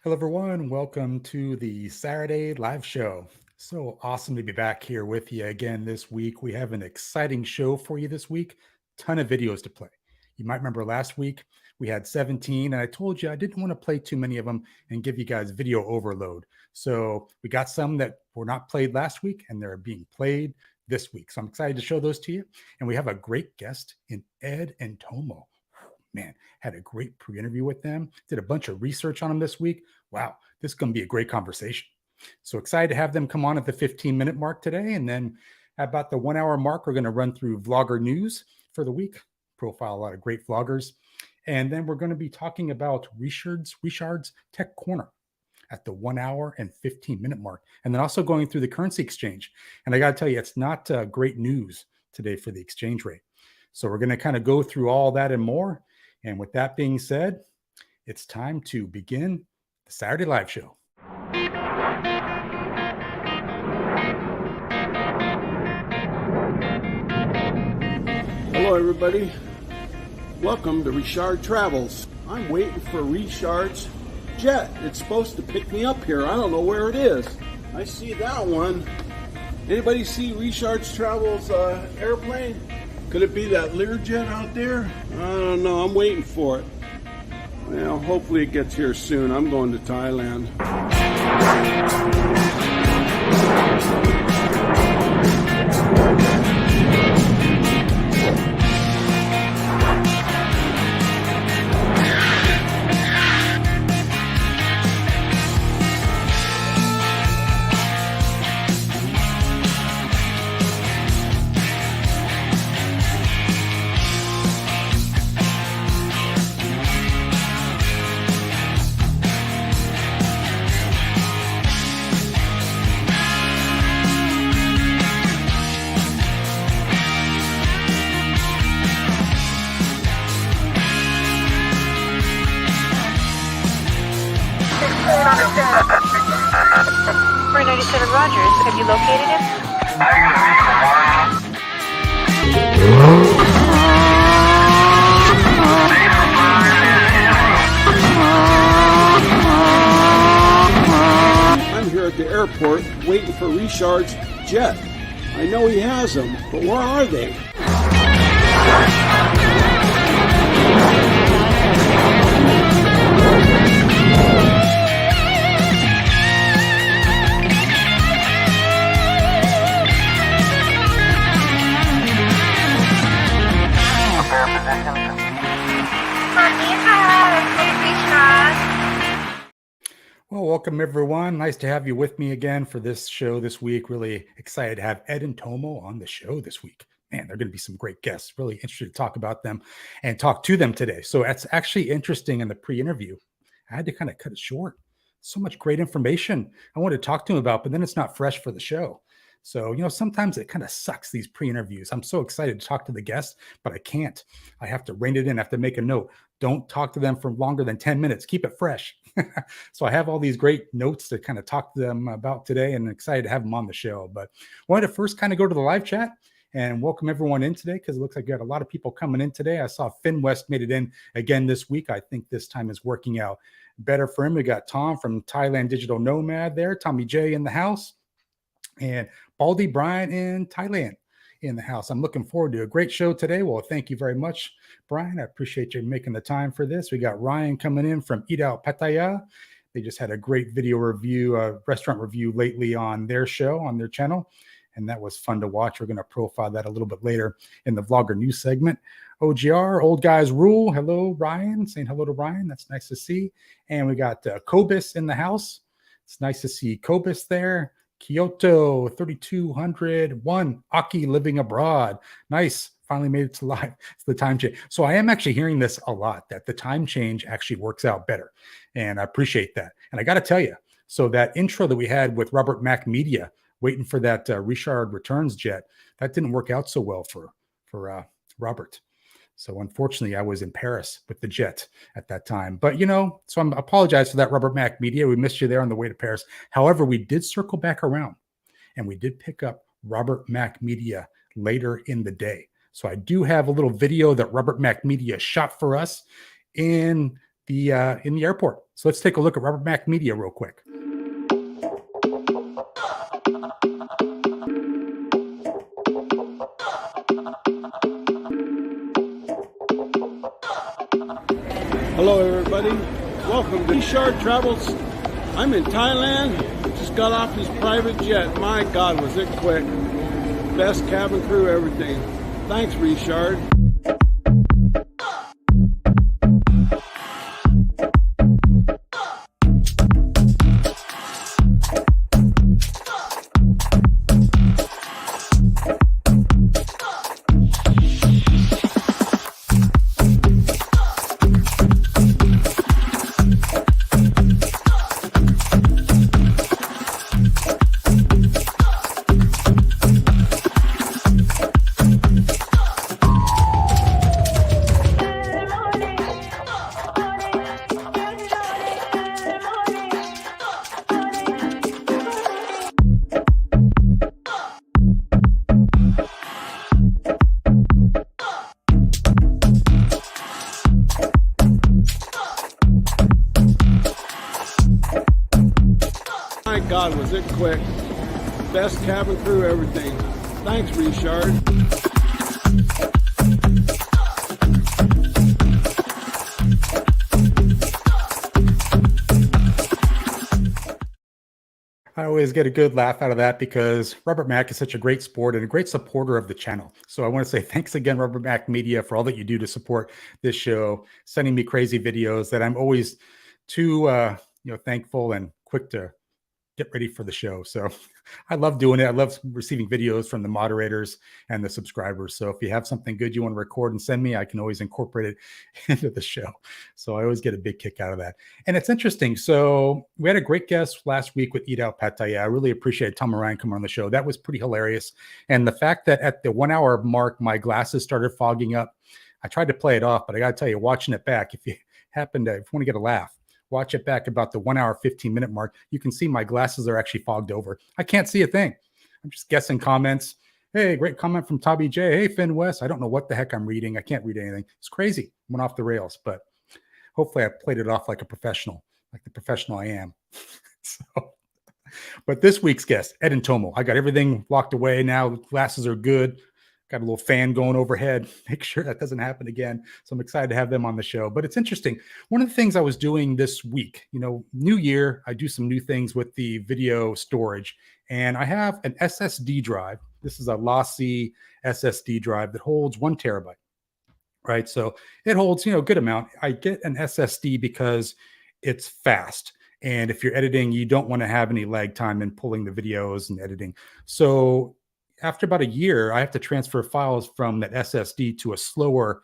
Hello, everyone. Welcome to the Saturday live show. So awesome to be back here with you again this week. We have an exciting show for you this week. Ton of videos to play. You might remember last week we had 17, and I told you I didn't want to play too many of them and give you guys video overload. So we got some that were not played last week, and they're being played this week. So I'm excited to show those to you. And we have a great guest in Ed and Tomo. Man, had a great pre-interview with them, did a bunch of research on them this week. Wow, this is going to be a great conversation. So excited to have them come on at the 15-minute mark today. And then about the 1 hour mark, we're going to run through vlogger news for the week, profile a lot of great vloggers. And then we're going to be talking about Richard's Tech Corner at the 1 hour and 15-minute mark. And then also going through the currency exchange. And I got to tell you, it's not great news today for the exchange rate. So we're going to kind of go through all that and more. And with that being said, it's time to begin the Saturday Live Show. Hello, everybody. Welcome to Richard Travels. I'm waiting for Richard's jet. It's supposed to pick me up here. I don't know where it is. I see that one. Anybody see Richard's Travels airplane? Could it be that Learjet out there? I don't know. I'm waiting for it. Well, hopefully it gets here soon. I'm going to Thailand. Rogers, have you located him? I'm here at the airport waiting for Richard's jet. I know he has them, but where are they? Well, welcome everyone. Nice to have you with me again for this show this week. Really excited to have Ed and Tomo on the show this week. Man, they're going to be some great guests. Really interested to talk about them and talk to them today. So that's actually interesting in the pre-interview. I had to kind of cut it short. So much great information I wanted to talk to them about, but then it's not fresh for the show. So, sometimes it kind of sucks, these pre-interviews. I'm so excited to talk to the guests, but I can't. I have to rein it in. I have to make a note. Don't talk to them for longer than 10 minutes. Keep it fresh. So I have all these great notes to kind of talk to them about today, and excited to have them on the show. But I wanted to first kind of go to the live chat and welcome everyone in today, because it looks like we got a lot of people coming in today. I saw Finn West made it in again this week. I think this time is working out better for him. We got Tom from Thailand Digital Nomad there, Tommy J in the house, and Baldy Brian in Thailand in the house. I'm looking forward to a great show today. Well, thank you very much, Brian. I appreciate you making the time for this. We got Ryan coming in from Eat Out Pattaya. They just had a great video review, restaurant review lately on their show, on their channel, and that was fun to watch. We're going to profile that a little bit later in the vlogger news segment. OGR, Old Guys Rule. Hello, Ryan. Saying hello to Ryan. That's nice to see. And we got Kobus in the house. It's nice to see Kobus there. Kyoto 3201, Aki living abroad. Nice. Finally made it to live. It's the time change. So I am actually hearing this a lot, that the time change actually works out better. And I appreciate that. And I got to tell you, so that intro that we had with Robert Mac Media, waiting for that Richard Returns jet, that didn't work out so well for Robert. So unfortunately, I was in Paris with the jet at that time. But, so I apologize for that, Robert Mac Media. We missed you there on the way to Paris. However, we did circle back around, and we did pick up Robert Mac Media later in the day. So I do have a little video that Robert Mac Media shot for us in the airport. So let's take a look at Rubber Mac Media real quick. Hello everybody, welcome to Richard Travels. I'm in Thailand, just got off this private jet. My God, was it quick. Best cabin crew, everything. Thanks, Richard. My God, was it quick. Best cabin crew, everything. Thanks, Richard. I always get a good laugh out of that because Rubber Mac is such a great sport and a great supporter of the channel. So I want to say thanks again, Rubber Mac Media, for all that you do to support this show, sending me crazy videos that I'm always too thankful and quick to get ready for the show. So I love doing it. I love receiving videos from the moderators and the subscribers. So if you have something good you want to record and send me, I can always incorporate it into the show. So I always get a big kick out of that. And it's interesting. So we had a great guest last week with Eat Out Pattaya. I really appreciate Tomo coming on the show. That was pretty hilarious. And the fact that at the 1 hour mark, my glasses started fogging up. I tried to play it off, but I got to tell you, watching it back, if you want to get a laugh, watch it back about the 1 hour, 15-minute mark. You can see my glasses are actually fogged over. I can't see a thing. I'm just guessing comments. Hey, great comment from Tabby J. Hey, Finn West. I don't know what the heck I'm reading. I can't read anything. It's crazy. Went off the rails, but hopefully I played it off like a professional, like the professional I am. But this week's guest, Ed and Tomo. I got everything locked away now. The glasses are good. Got a little fan going overhead. Make sure that doesn't happen again. So I'm excited to have them on the show. But it's interesting. One of the things I was doing this week, new year, I do some new things with the video storage. And I have an SSD drive. This is a lossy SSD drive that holds 1 terabyte, right? So it holds, good amount. I get an SSD because it's fast. And if you're editing, you don't want to have any lag time in pulling the videos and editing. So after about a year, I have to transfer files from that SSD to a slower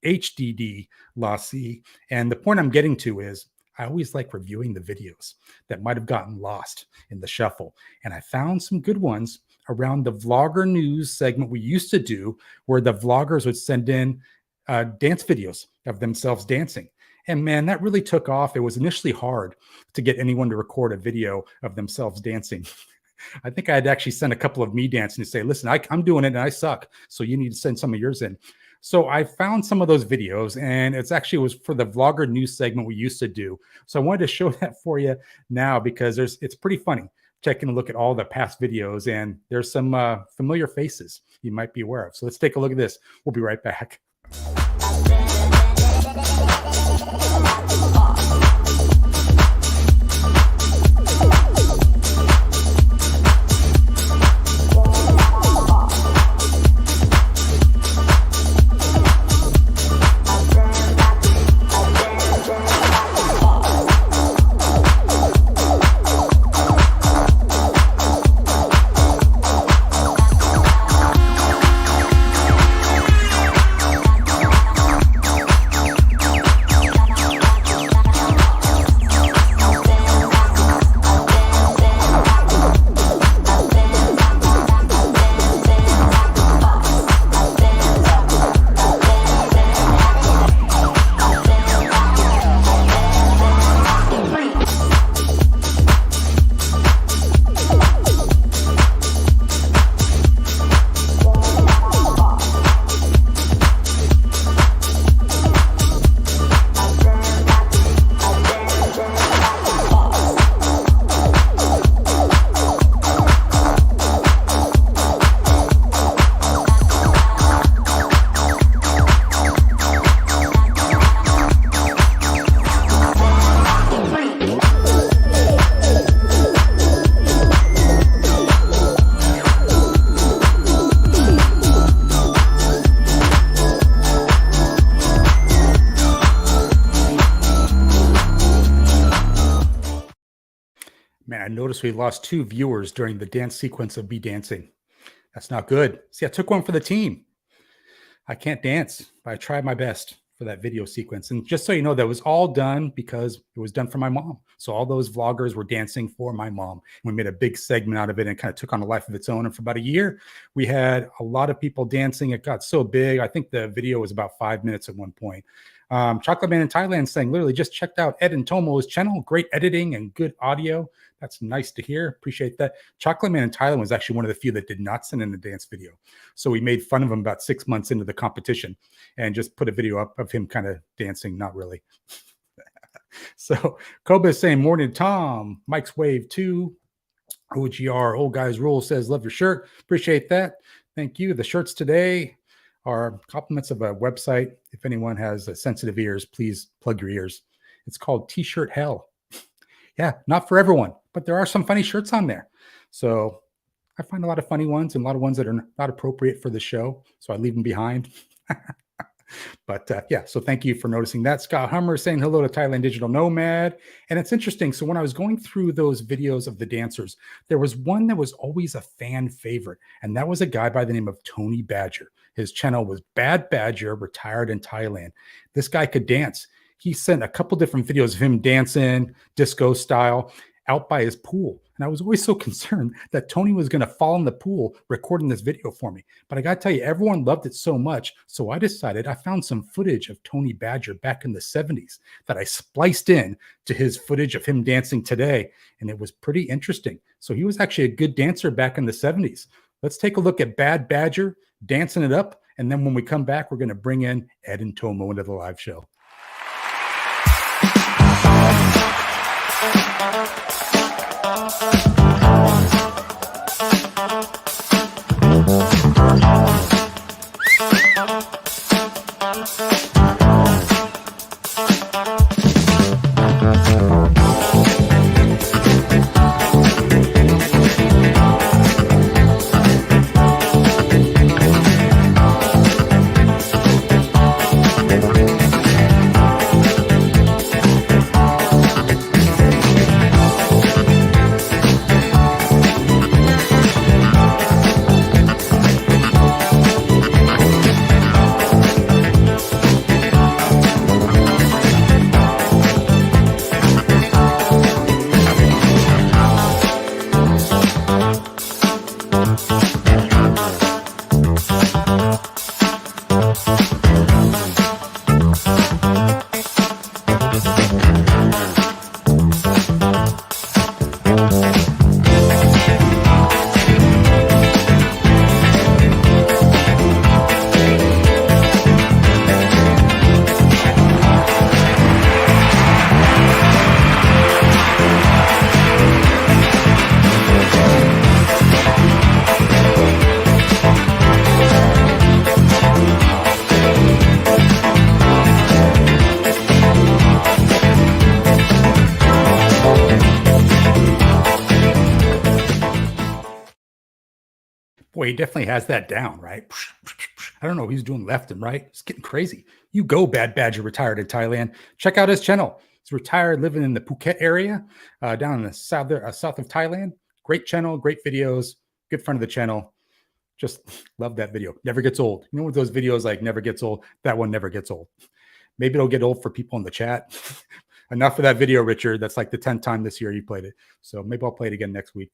HDD lossy. And the point I'm getting to is I always like reviewing the videos that might have gotten lost in the shuffle. And I found some good ones around the vlogger news segment we used to do, where the vloggers would send in dance videos of themselves dancing. And man, that really took off. It was initially hard to get anyone to record a video of themselves dancing. I think I had actually sent a couple of me dancing to say, listen, I'm doing it and I suck. So you need to send some of yours in. So I found some of those videos, and it was for the vlogger news segment we used to do. So I wanted to show that for you now because it's pretty funny taking a look at all the past videos, and there's some familiar faces you might be aware of. So let's take a look at this. We'll be right back. I noticed we lost 2 viewers during the dance sequence of me dancing. That's not good. See, I took one for the team. I can't dance, but I tried my best for that video sequence. And just so you know, that was all done because it was done for my mom. So all those vloggers were dancing for my mom. We made a big segment out of it and kind of took on a life of its own. And for about a year, we had a lot of people dancing. It got so big. I think the video was about 5 minutes at one point. Chocolate Man in Thailand saying, literally just checked out Ed and Tomo's channel. Great editing and good audio. That's nice to hear. Appreciate that. Chocolate Man in Thailand was actually one of the few that did not send in a dance video. So we made fun of him about 6 months into the competition and just put a video up of him kind of dancing. Not really. So Kobe is saying, morning, Tom. Mike's Wave 2. OGR, Old Guys Rule says, love your shirt. Appreciate that. Thank you. The shirts today are compliments of a website. If anyone has sensitive ears, please plug your ears. It's called T-Shirt Hell. Yeah, not for everyone, but there are some funny shirts on there. So I find a lot of funny ones and a lot of ones that are not appropriate for the show. So I leave them behind. But yeah, so thank you for noticing that. Scott Hummer saying hello to Thailand Digital Nomad. And it's interesting. So when I was going through those videos of the dancers, there was one that was always a fan favorite. And that was a guy by the name of Tony Badger. His channel was Bad Badger, retired in Thailand. This guy could dance. He sent a couple different videos of him dancing, disco style, out by his pool. And I was always so concerned that Tony was going to fall in the pool recording this video for me. But I got to tell you, everyone loved it so much. So I decided I found some footage of Tony Badger back in the 70s that I spliced in to his footage of him dancing today. And it was pretty interesting. So he was actually a good dancer back in the 70s. Let's take a look at Bad Badger dancing it up. And then when we come back, we're going to bring in Ed and Tomo into the live show. Boy, he definitely has that down, right? I don't know what he's doing left and right. It's getting crazy. You go, Bad Badger, retired in Thailand. Check out his channel. He's retired, living in the Phuket area, down in the south of Thailand. Great channel, great videos, good friend of the channel. Just love that video. Never gets old. You know what those videos like never gets old? That one never gets old. Maybe it'll get old for people in the chat. Enough for that video, Richard. That's like the 10th time this year you played it. So maybe I'll play it again next week.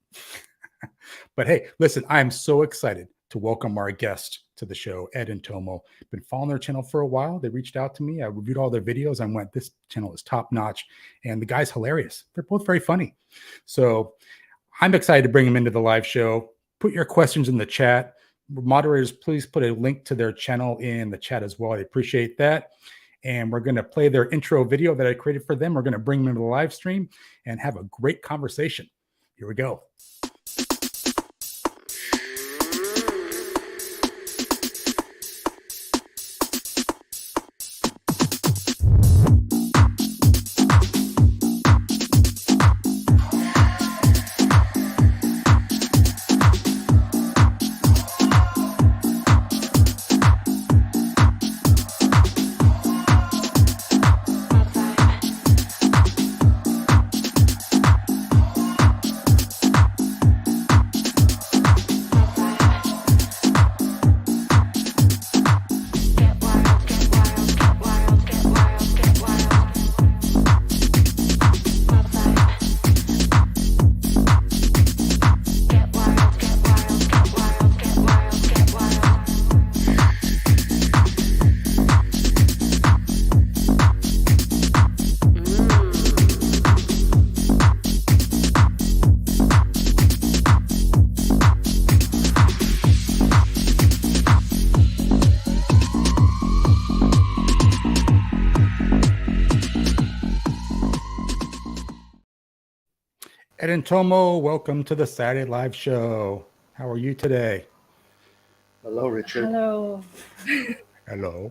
But hey, listen, I'm so excited to welcome our guest to the show, Ed and Tomo. Been following their channel for a while. They reached out to me. I reviewed all their videos. I went, this channel is top notch. And the guy's hilarious. They're both very funny. So I'm excited to bring them into the live show. Put your questions in the chat. Moderators, please put a link to their channel in the chat as well. I appreciate that. And we're going to play their intro video that I created for them. We're going to bring them into the live stream and have a great conversation. Here we go. Ed and Tomo, welcome to the Saturday Live Show. How are you today? Hello, Richard. Hello. Hello.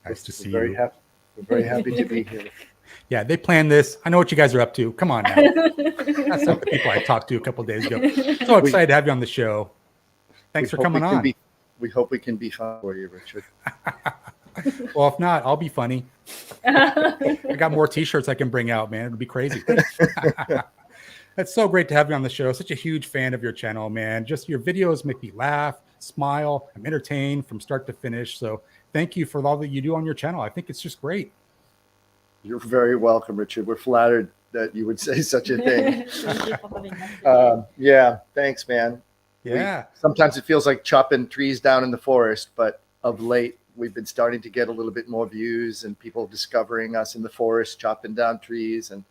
Nice to see We're you. We're very happy to be here. Yeah, they planned this. I know what you guys are up to. Come on now. That's some of the people I talked to a couple of days ago. So excited to have you on the show. Thanks for coming on. We hope we can be fun for you, Richard. Well, if not, I'll be funny. I got more t-shirts I can bring out, man. It'll be crazy. It's so great to have you on the show. Such a huge fan of your channel, man. Just your videos make me laugh, smile. I'm entertained from start to finish. So thank you for all that you do on your channel. I think it's just great. You're very welcome, Richard. We're flattered that you would say such a thing. Thank you for having us. Yeah, thanks, man. Yeah. Sometimes it feels like chopping trees down in the forest, but of late, we've been starting to get a little bit more views and people discovering us in the forest, chopping down trees. And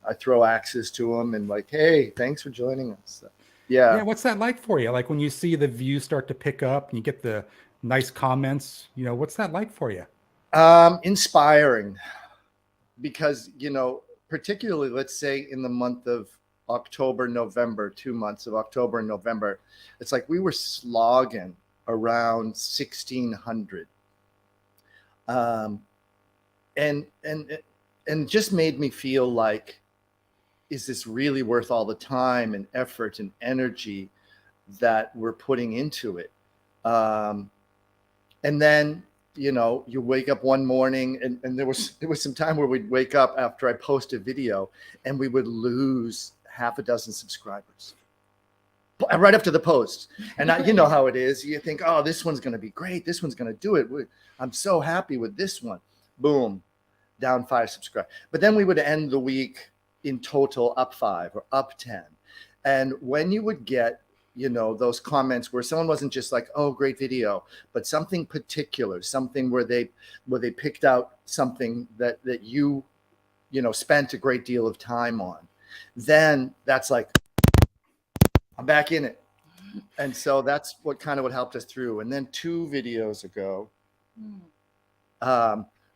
I throw axes to them and like, hey, thanks for joining us. So, yeah. What's that like for you? Like when you see the views start to pick up and you get the nice comments, what's that like for you? Inspiring. Because, particularly, let's say in the month of October, November, 2 months of October and November, it's like we were slogging around 1,600. And just made me feel like, is this really worth all the time and effort and energy that we're putting into it? And then, you wake up one morning and there was some time where we'd wake up after I post a video and we would lose half a dozen subscribers right after the post. And you know how it is. You think, oh, this one's going to be great. This one's going to do it. I'm so happy with this one. Boom, down 5 subscribers. But then we would end the week in total up 5 or up 10. And when you would get those comments where someone wasn't just like, oh, great video, but something particular, something where they picked out something that you spent a great deal of time on, then that's like, I'm back in it. And so that's what helped us through. And then 2 videos ago,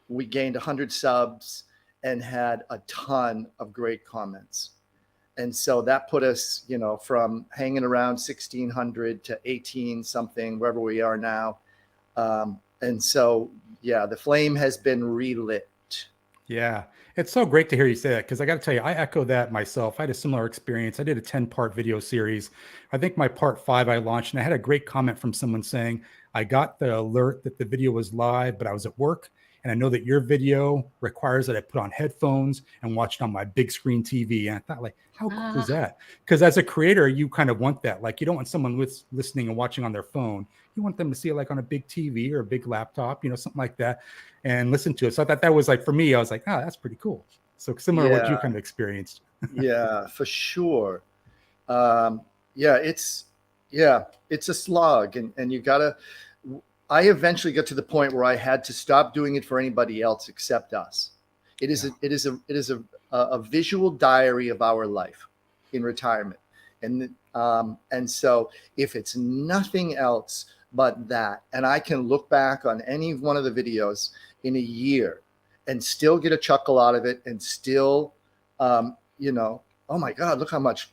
we gained 100 subs and had a ton of great comments. And so that put us, from hanging around 1,600 to 18 something, wherever we are now. And so, yeah, the flame has been relit. Yeah, it's so great to hear you say that, because I got to tell you, I echo that myself. I had a similar experience. I did a 10-part video series. I think my part 5 I launched, and I had a great comment from someone saying, I got the alert that the video was live, but I was at work. And I know that your video requires that I put on headphones and watch it on my big screen TV. And I thought, like, how cool is that? Because as a creator, you kind of want that. Like, you don't want someone listening and watching on their phone. You want them to see it like on a big TV or a big laptop, something like that, and listen to it. So I thought that was like, for me, I was like, oh, that's pretty cool. So similar to what you kind of experienced. Yeah, for sure. It's a slog, and you gotta. I eventually got to the point where I had to stop doing it for anybody else except us. It is a visual diary of our life in retirement, and so if it's nothing else but that, and I can look back on any one of the videos in a year and still get a chuckle out of it, and still, oh my God, look how much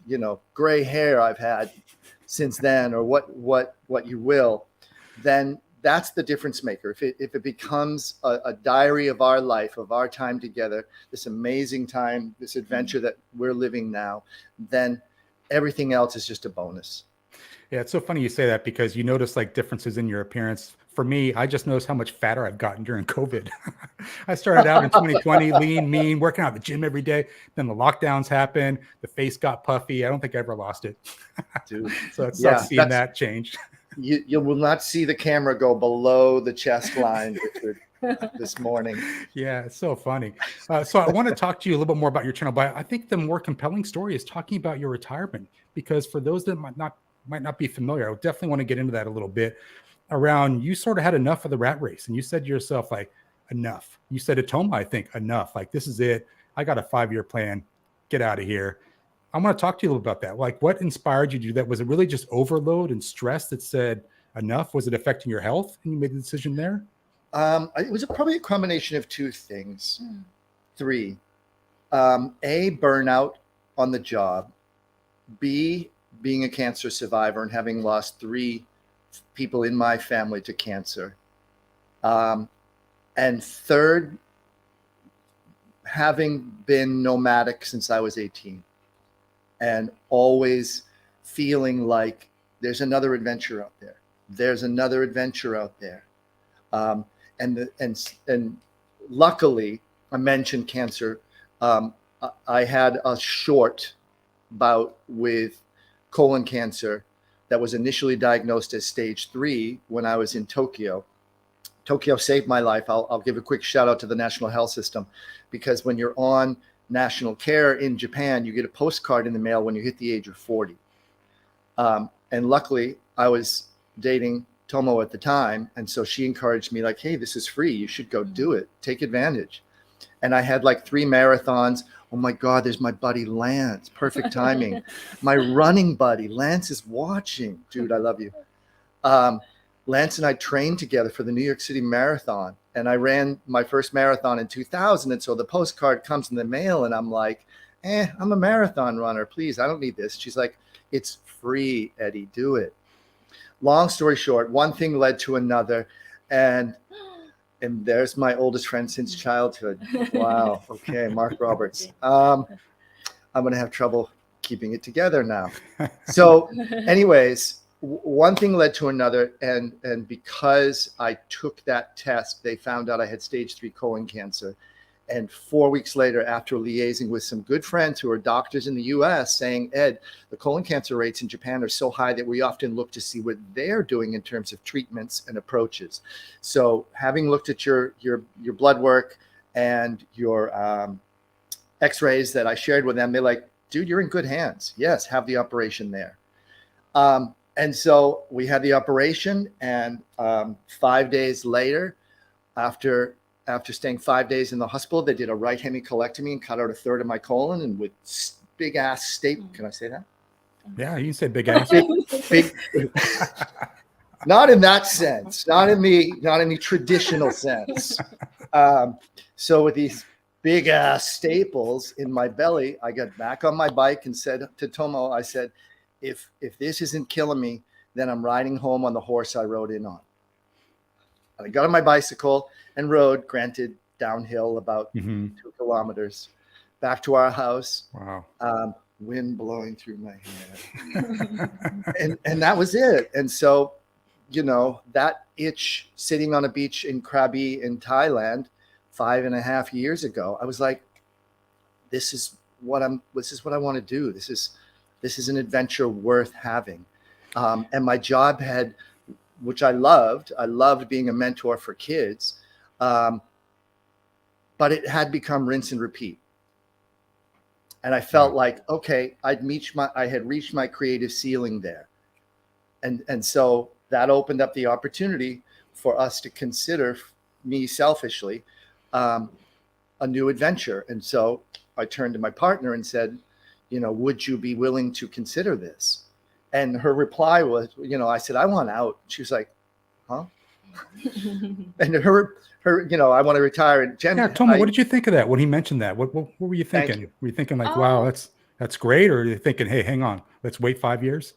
gray hair I've had since then, or what you will, then that's the difference maker. If it becomes a diary of our life, of our time together, this amazing time, this adventure that we're living now, then everything else is just a bonus. Yeah, it's so funny you say that, because you notice like differences in your appearance. For me, I just noticed how much fatter I've gotten during COVID. I started out in 2020, lean, mean, working out at the gym every day. Then the lockdowns happened. The face got puffy. I don't think I ever lost it. Dude. So it's seeing that change. You will not see the camera go below the chest line, Richard, this morning. Yeah, it's so funny. So I want to talk to you a little bit more about your channel, but I think the more compelling story is talking about your retirement, because for those that might not be familiar, I would definitely want to get into that a little bit. Around, you sort of had enough of the rat race, and you said to yourself, like, enough. You said to Tomo, I think, enough. Like, this is it. I got a 5-year plan. Get out of here. I want to talk to you a little about that. Like, what inspired you to do that? Was it really just overload and stress that said enough? Was it affecting your health and you made the decision there? It was probably a combination of 2 things. 3. A, burnout on the job. B, being a cancer survivor and having lost 3 people in my family to cancer. And third, having been nomadic since I was 18 and always feeling like there's another adventure out there. There's another adventure out there. And luckily, I mentioned cancer. I had a short bout with colon cancer that was initially diagnosed as stage 3 when I was in Tokyo. Tokyo saved my life. I'll give a quick shout out to the National Health System, because when you're on national care in Japan, you get a postcard in the mail when you hit the age of 40. And luckily, I was dating Tomo at the time. And so she encouraged me like, hey, this is free. You should go do it. Take advantage. And I had like 3 marathons. Oh my God, there's my buddy Lance. Perfect timing. My running buddy, Lance is watching. Dude, I love you. Lance and I trained together for the New York City Marathon. And I ran my first marathon in 2000. And so the postcard comes in the mail and I'm like, I'm a marathon runner. Please, I don't need this. She's like, it's free, Eddie, do it. Long story short, one thing led to another. And there's my oldest friend since childhood. Wow. Okay, Mark Roberts. I'm going to have trouble keeping it together now. So anyways, one thing led to another. And because I took that test, they found out I had stage 3 colon cancer. And 4 weeks later, after liaising with some good friends who are doctors in the US, saying, Ed, the colon cancer rates in Japan are so high that we often look to see what they're doing in terms of treatments and approaches. So having looked at your blood work and your x-rays that I shared with them, they're like, dude, you're in good hands. Yes, have the operation there. And so we had the operation, and 5 days later, after staying 5 days in the hospital, they did a right hemicolectomy and cut out a third of my colon, and with big ass staple. Can I say that? Yeah, you can say big ass. Big, not in that sense, not in the traditional sense. So with these big ass staples in my belly, I got back on my bike and said to Tomo, I said, if this isn't killing me, then I'm riding home on the horse I rode in on. I got on my bicycle and rode, granted, downhill about 2 kilometers, back to our house. Wow. Wind blowing through my hair. and that was it. And so, that itch sitting on a beach in Krabi in Thailand 5.5 years ago, I was like, this is what I want to do. This is an adventure worth having. And my job which I loved being a mentor for kids. But it had become rinse and repeat. And I felt like, okay, I had reached my creative ceiling there. And so that opened up the opportunity for us to consider, me selfishly, a new adventure. And so I turned to my partner and said, would you be willing to consider this? And her reply was, I said, I want out. She was like, huh? And her, I want to retire. And Jen, Tomo, what did you think of that when he mentioned that? What were you thinking? Were you thinking like, wow, that's great? Or are you thinking, hey, hang on, let's wait 5 years?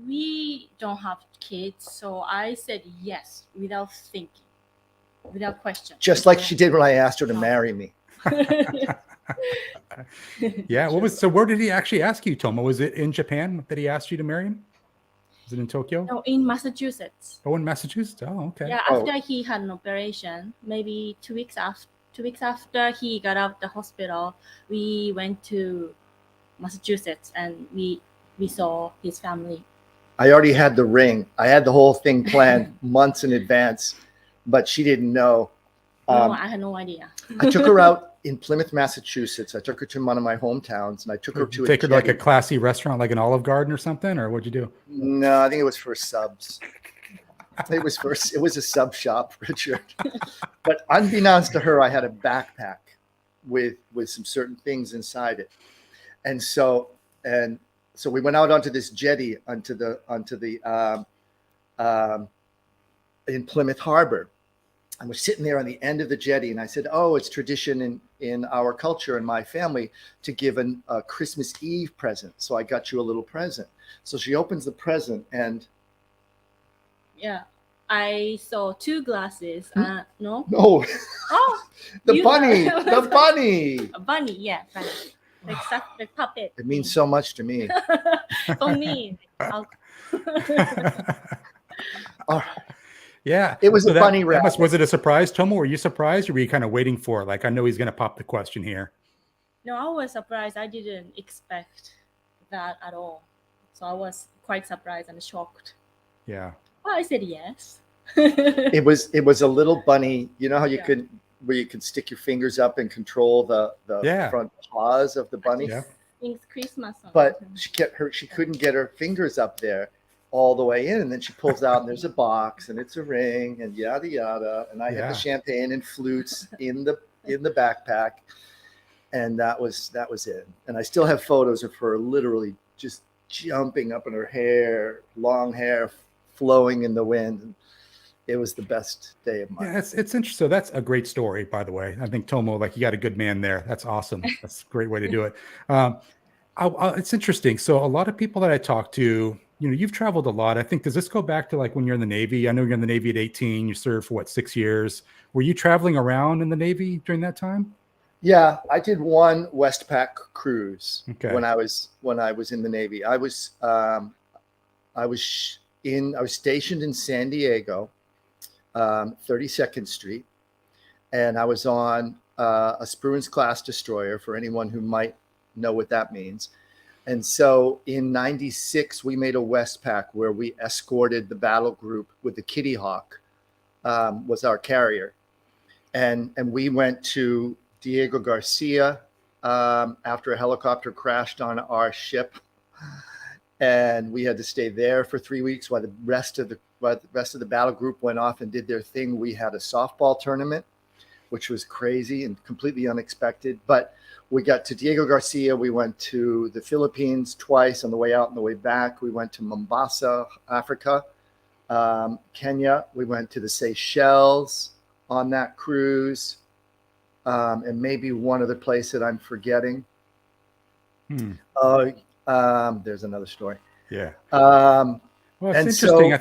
We don't have kids, so I said yes without thinking, without question. Just like she did when I asked her to marry me. Yeah. So where did he actually ask you, Tomo? Was it in Japan that he asked you to marry him? Was it in Tokyo? No, in Massachusetts. Oh, in Massachusetts. Oh, okay. Yeah, after he had an operation, maybe 2 weeks after he got out of the hospital, we went to Massachusetts and we saw his family. I already had the ring. I had the whole thing planned months in advance, but she didn't know. No, I had no idea. I took her out in Plymouth, Massachusetts. I took her to one of my hometowns, and I took her to take her to like a classy restaurant, like an Olive Garden or something, or what'd you do? No, I think it was for subs. It was a sub shop, Richard. But unbeknownst to her, I had a backpack with some certain things inside it, and so we went out onto this jetty onto the in Plymouth Harbor. And we're sitting there on the end of the jetty, and I said, "Oh, it's tradition in our culture and my family to give a Christmas Eve present. So I got you a little present." So she opens the present, and Yeah. I saw 2 glasses. No. no, Oh, the you bunny, have- the bunny. A bunny. Yeah, bunny. Like puppet. It means so much to me. For me. I'll- Oh, Yeah. it was So a bunny that rabbit. was it a surprise, Tomo? Were you surprised, or were you kind of waiting for it? Like, I know he's going to pop the question here. No, I was surprised. I didn't expect that at all. So I was quite surprised and shocked. Yeah. Well, I said yes. It was a little bunny. You know how you Yeah. could where you could stick your fingers up and control the Yeah. front paws of the bunny. Yeah. It's Christmas. But she couldn't get her fingers up there all the way in, and then she pulls out and there's a box and it's a ring and yada yada, and I had Yeah. the champagne and flutes in the backpack, and that was it. And I still have photos of her literally just jumping up in her hair, long hair flowing in the wind. It was the best day of my Yeah, it's interesting. So that's a great story, by the way. I think Tomo, like, you got a good man there. That's awesome. That's a great way to do it. It's interesting. So a lot of people that I talk to, you've traveled a lot. I think, does this go back to like when you're in the Navy? I know you're in the Navy at 18. You served for 6 years. Were you traveling around in the Navy during that time? Yeah, I did one Westpac cruise Okay. when I was in the Navy. I was stationed in San Diego, 32nd Street, and I was on a Spruance class destroyer, for anyone who might know what that means. And so in '96, we made a Westpac where we escorted the battle group with the Kitty Hawk, was our carrier, and we went to Diego Garcia after a helicopter crashed on our ship, and we had to stay there for 3 weeks while the rest of the battle group went off and did their thing. We had a softball tournament, which was crazy and completely unexpected. But we got to Diego Garcia. We went to the Philippines twice on the way out and the way back. We went to Mombasa, Africa, Kenya. We went to the Seychelles on that cruise, and maybe one other place that I'm forgetting. There's another story. Yeah. Well, it's interesting.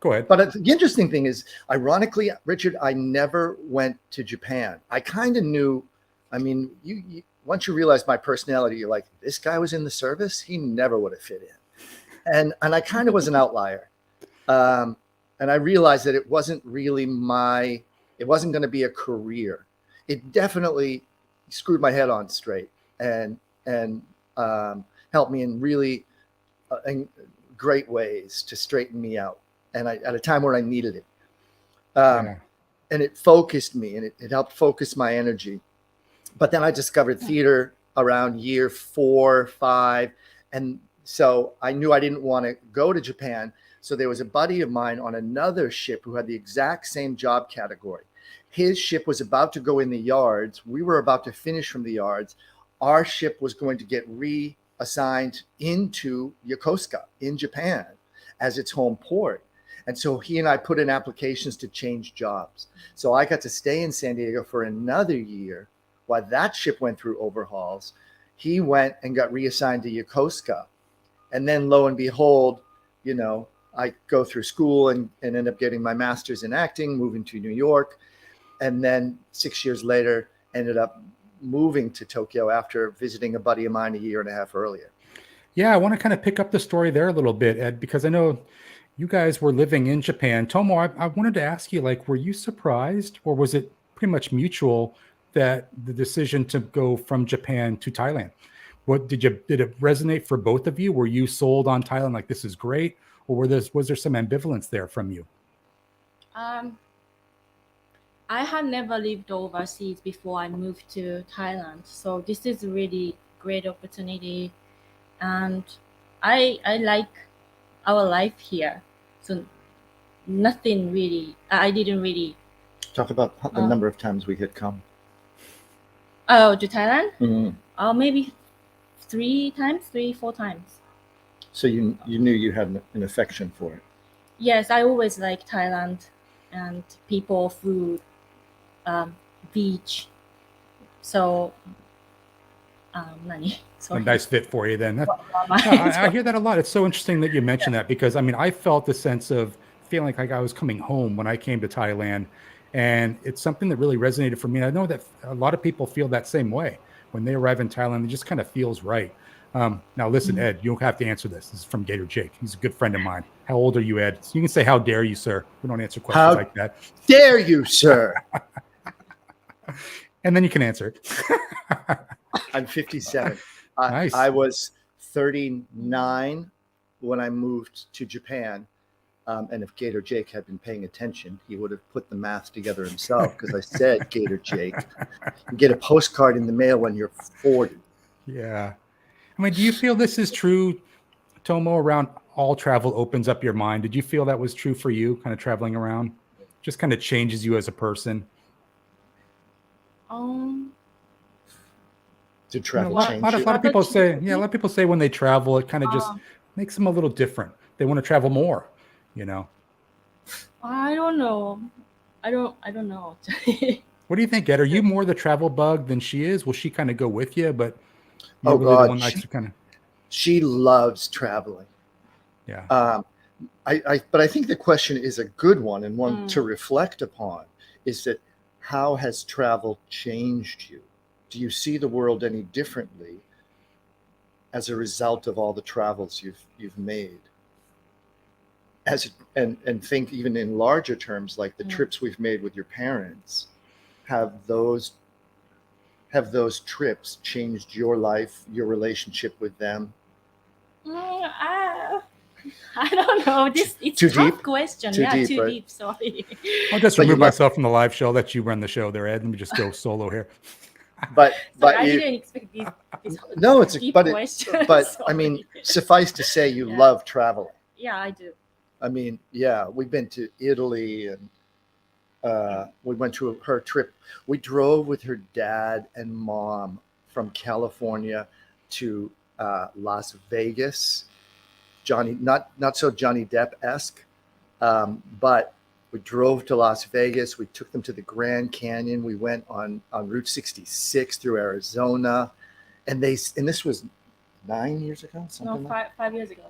Go ahead. But the interesting thing is, ironically, Richard, I never went to Japan. I kind of knew. I mean, you once you realize my personality, you're like, this guy was in the service. He never would have fit in, and I kind of was an outlier. And I realized that it wasn't really it wasn't going to be a career. It definitely screwed my head on straight and helped me in really in great ways to straighten me out, and at a time where I needed it. And it focused me, and it helped focus my energy. But then I discovered theater around year 4, 5, and so I knew I didn't want to go to Japan. So there was a buddy of mine on another ship who had the exact same job category. His ship was about to go in the yards. We were about to finish from the yards. Our ship was going to get reassigned into Yokosuka in Japan as its home port. And so he and I put in applications to change jobs. So I got to stay in San Diego for another year while that ship went through overhauls. He went and got reassigned to Yokosuka. And then lo and behold, I go through school and end up getting my master's in acting, moving to New York. And then 6 years later, ended up moving to Tokyo after visiting a buddy of mine a year and a half earlier. Yeah, I want to kind of pick up the story there a little bit, Ed, because I know you guys were living in Japan. Tomo, I wanted to ask you, like, were you surprised, or was it pretty much mutual that the decision to go from Japan to Thailand? Did it resonate for both of you? Were you sold on Thailand, like, this is great, or was there some ambivalence there from you? I had never lived overseas before I moved to Thailand, so this is a really great opportunity, and I like our life here. So nothing really. I didn't really talk about the number of times we had come. Oh, to Thailand? Mm-hmm. Maybe 4 times. So you knew you had an affection for it. Yes, I always liked Thailand, and people, food, beach. So, 何 A sorry. nice fit for you then. My- I hear that a lot. It's so interesting that you mentioned that because I mean, I felt the sense of feeling like I was coming home when I came to Thailand. And it's something that really resonated for me. And I know that a lot of people feel that same way when they arrive in Thailand. It just kind of feels right. Now, listen, Ed, you don't have to answer this. This is from Gator Jake. He's a good friend of mine. How old are you, Ed? So you can say, "How dare you, sir?" We don't answer questions How like that. dare you, sir? And then you can answer it. I'm 57. Nice. I was 39 when I moved to Japan. And if Gator Jake had been paying attention, he would have put the math together himself because I said, Gator Jake, you get a postcard in the mail when you're 40. Yeah. I mean, do you feel this is true, Tomo, around all travel opens up your mind? Did you feel that was true for you, kind of traveling around? Just kind of changes you as a person? To You know, travel a change lot you. of people say, yeah, a lot of people say when they travel, it kind of just makes them a little different. They want to travel more, you know. I don't know. I don't know. What do you think, Ed? Are you more the travel bug than she is? Will she kind of go with you, but you're Oh, really the God, one that likes to kind of, She loves traveling. yeah. But I think the question is a good one and one to reflect upon, is that how has travel changed you? Do you see the world any differently as a result of all the travels you've made? And think even in larger terms, like the trips we've made with your parents, have those trips changed your life, your relationship with them? I don't know. It's Too a tough deep? question. Too Yeah, deep, too right? deep. Sorry. I'll just But you remove love- myself from the live show. Let you run the show there, Ed. Let me just go solo here. But I you, didn't expect this no, it's deep but question. I Sorry. mean, suffice to say, you Yeah. love traveling. Yeah, I do. I mean, yeah, we've been to Italy and we went to her trip. We drove with her dad and mom from California to Las Vegas. Johnny, not so Johnny Depp-esque, but we drove to Las Vegas. We took them to the Grand Canyon. We went on Route 66 through Arizona, and this was 9 years ago. No, Something like 5 years ago.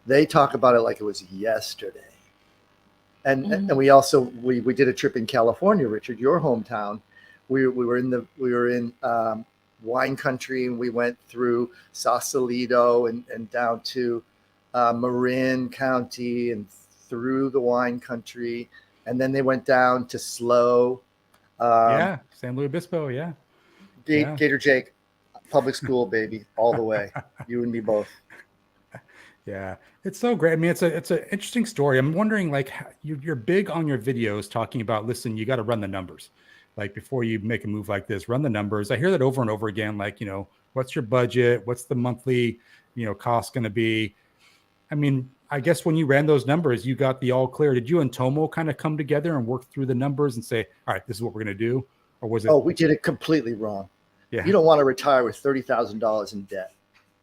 They talk about it like it was yesterday. And we also we did a trip in California, Richard, your hometown. We were in wine country, and we went through Sausalito and down to Marin County and through the wine country, and then they went down to Slow. Yeah, San Luis Obispo. Yeah. Yeah. Gator Jake, public school, baby, all the way. You and me both. Yeah, it's so great. I mean, it's an interesting story. I'm wondering, like, you're big on your videos talking about, listen, you got to run the numbers. Like before you make a move like this, run the numbers. I hear that over and over again. Like, you know, what's your budget? What's the monthly, cost going to be? I mean, I guess when you ran those numbers, you got the all clear. Did you and Tomo kind of come together and work through the numbers and say, all right, this is what we're going to do? Or was it? Oh, we did it completely wrong. Yeah. You don't want to retire with $30,000 in debt.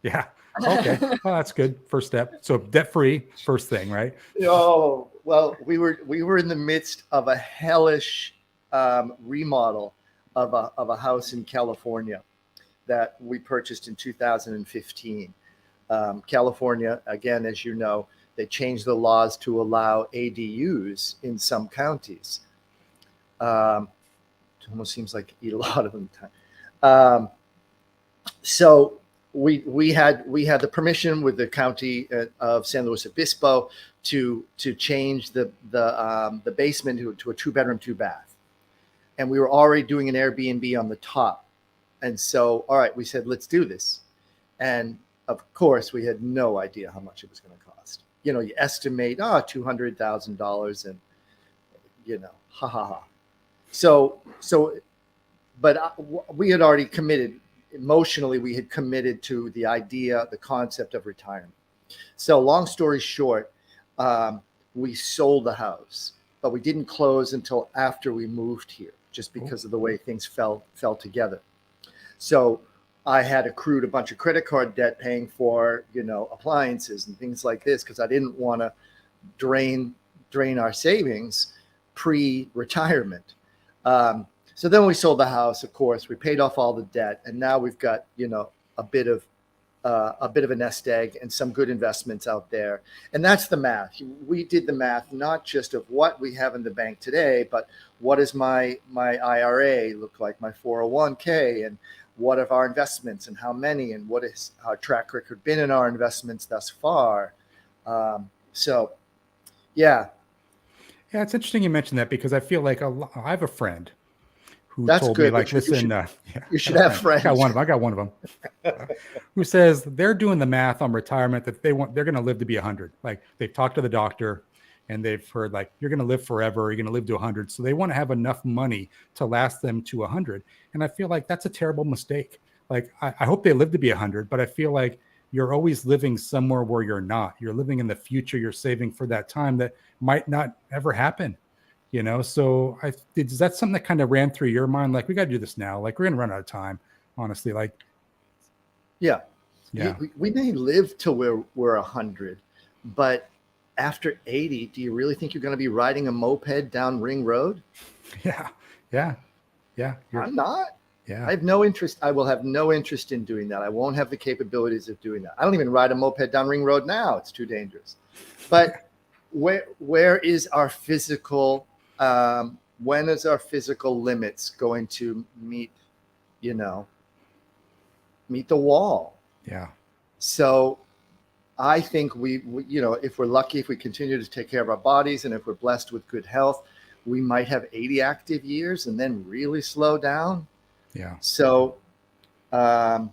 Yeah. Okay. Well, that's good. First step. So debt free, first thing, right? Oh, well, we were in the midst of a hellish remodel of a house in California that we purchased in 2015. California, again, as you know, they changed the laws to allow ADUs in some counties. It almost seems like you eat a lot of them. So we had the permission with the county of San Luis Obispo to change the basement to a 2-bedroom, 2-bath, and we were already doing an Airbnb on the top. And so, all right, we said, let's do this. And of course, we had no idea how much it was going to cost. You estimate $200,000, and ha ha ha. So, but we had already committed. Emotionally, we had committed to the idea, the concept of retirement. So long story short, we sold the house, but we didn't close until after we moved here, just because of the way things fell together. So I had accrued a bunch of credit card debt paying for, appliances and things like this, because I didn't want to drain our savings. pre-retirement. So then we sold the house, of course, we paid off all the debt, and now we've got, a bit of a nest egg and some good investments out there. And that's the math. We did the math, not just of what we have in the bank today, but what does my IRA look like, my 401k, and what are our investments and how many, and what has our track record been in our investments thus far. So, yeah. Yeah, it's interesting you mentioned that, because I feel like I have a friend who That's told good. me, like, listen, you should have friends. I got one of them who says they're doing the math on retirement that they're going to live to be 100. Like, they've talked to the doctor and they've heard, like, you're going to live forever. You're going to live to 100. So they want to have enough money to last them to 100. And I feel like that's a terrible mistake. Like, I hope they live to be 100, but I feel like you're always living somewhere where you're not. You're living in the future. You're saving for that time that might not ever happen. So is that something that kind of ran through your mind? Like, we got to do this now. Like, we're going to run out of time, honestly. Like, yeah. Yeah. We may live till we're 100, but after 80, do you really think you're going to be riding a moped down Ring Road? Yeah. I'm not. Yeah. I have no interest. I will have no interest in doing that. I won't have the capabilities of doing that. I don't even ride a moped down Ring Road now. It's too dangerous. But where is our physical, when is our physical limits going to meet the wall? Yeah. So I think we, if we're lucky, if we continue to take care of our bodies, and if we're blessed with good health, we might have 80 active years and then really slow down. Yeah. So, yeah.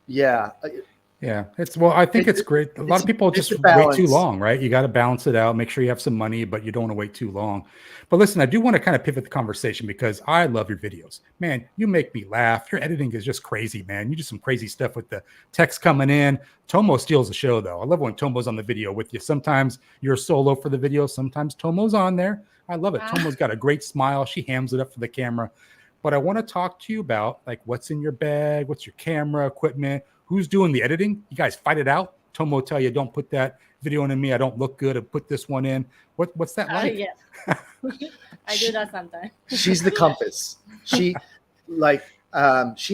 Yeah. I think it's great. A lot of people just wait too long, right? You got to balance it out, make sure you have some money, but you don't want to wait too long. But listen, I do want to kind of pivot the conversation, because I love your videos, man. You make me laugh. Your editing is just crazy, man. You do some crazy stuff with the text coming in. Tomo steals the show, though. I love when Tomo's on the video with you. Sometimes you're solo for the video. Sometimes Tomo's on there. I love it. Tomo's got a great smile. She hams it up for the camera. But I want to talk to you about, like, what's in your bag, what's your camera equipment, who's doing the editing. You guys fight it out. Tomo tell you, don't put that video in me. I don't look good. I put this one in. What's that like? Yes. I do that sometimes. She's the compass. She's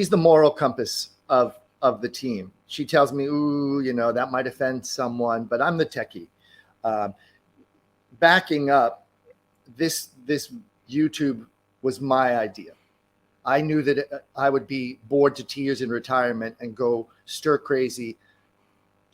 the moral compass of the team. She tells me, ooh, that might offend someone, but I'm the techie. Backing up, this YouTube was my idea. I knew that I would be bored to tears in retirement and go stir crazy,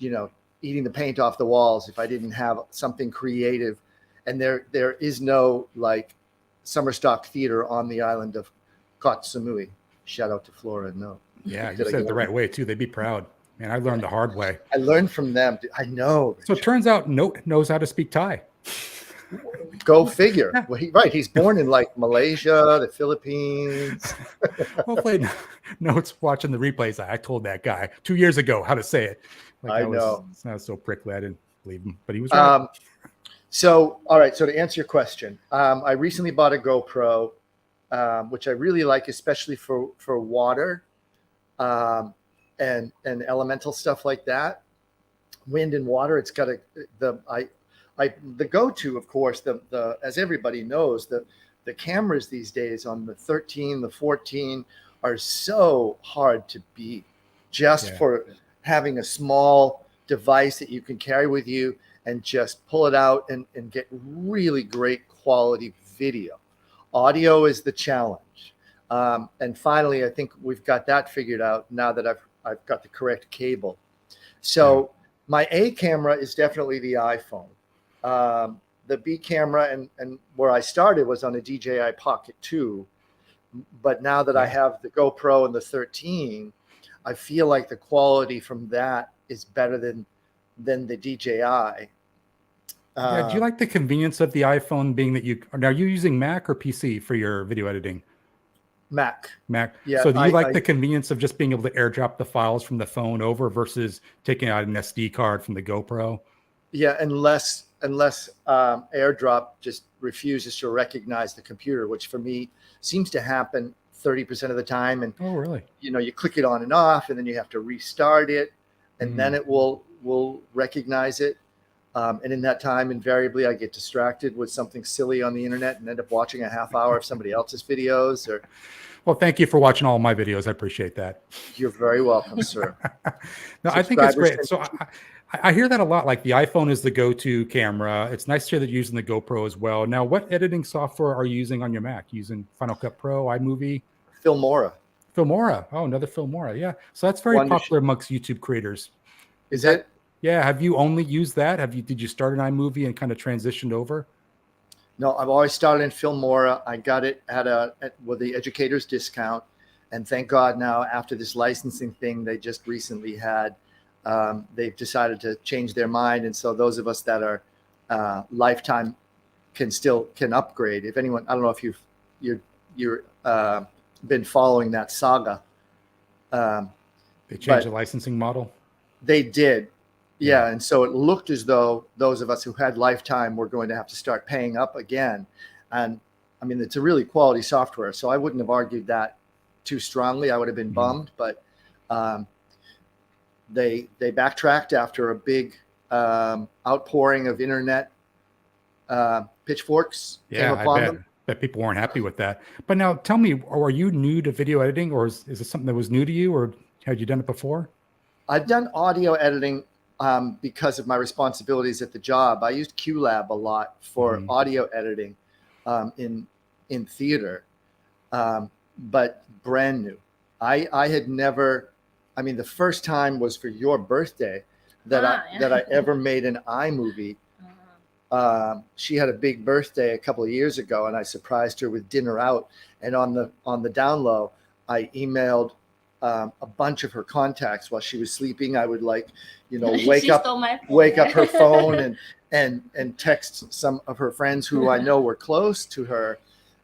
eating the paint off the walls if I didn't have something creative. And there is no, like, summer stock theater on the island of Koh Samui. Shout out to Flora. No. Yeah, you said it the right way too. They'd be proud. Man, I learned the hard way. I learned from them. I know. So it turns out Note knows how to speak Thai. Go figure. Well, he's born in, like, Malaysia, the Philippines. Hopefully Note's watching the replays. I told that guy 2 years ago how to say it. I know. It's not so prickly. I didn't believe him, but he was right. So, all right. So to answer your question, I recently bought a GoPro, which I really like, especially for water and elemental stuff like that. Wind and water. It's got the go-to, of course, the as everybody knows, the cameras these days on the 13, the 14 are so hard to beat, just for having a small device that you can carry with you and just pull it out and get really great quality video. Audio is the challenge. And finally, I think we've got that figured out now that I've got the correct cable. So my A camera is definitely the iPhone. The B camera and where I started was on a DJI Pocket 2. But now that I have the GoPro and the 13, I feel like the quality from that is better than the DJI. Do you like the convenience of the iPhone, being that are you using Mac or PC for your video editing? Mac. Yeah. So do you like the convenience of just being able to airdrop the files from the phone over versus taking out an SD card from the GoPro? Yeah, unless AirDrop just refuses to recognize the computer, which for me seems to happen 30% of the time. And oh, really? You click it on and off, and then you have to restart it, and then it will recognize it. And in that time, invariably, I get distracted with something silly on the internet and end up watching a half hour of somebody else's videos. Or Well, thank you for watching all my videos. I appreciate that. you're very welcome, sir. No, I think it's Subscribers great. So I hear that a lot. Like the iPhone is the go-to camera. It's nice to hear that you're using the GoPro as well. Now, what editing software are you using on your Mac? Using Final Cut Pro, iMovie? Filmora. Filmora. Oh, another Filmora. Yeah. So that's very popular amongst YouTube creators. Is it? Yeah. Have you only used that? Did you start an iMovie and kind of transitioned over? No, I've always started in Filmora. I got it with the educator's discount. And thank God now, after this licensing thing they just recently had, they've decided to change their mind. And so those of us that are lifetime can upgrade. If anyone, I don't know if you're been following that saga. They changed the licensing model. They did. Yeah. And so it looked as though those of us who had lifetime were going to have to start paying up again. And I mean, it's a really quality software. So I wouldn't have argued that too strongly. I would have been bummed, but they backtracked after a big outpouring of internet pitchforks came upon them. That people weren't happy with that. But now tell me, are you new to video editing, or is it something that was new to you, or had you done it before? I've done audio editing because of my responsibilities at the job. I used QLab a lot for audio editing in theater, but brand new. I had never, I mean, the first time was for your birthday that I ever made an iMovie. She had a big birthday a couple of years ago, and I surprised her with dinner out. And on the down low, I emailed a bunch of her contacts while she was sleeping. I would wake up her phone and text some of her friends who I know were close to her.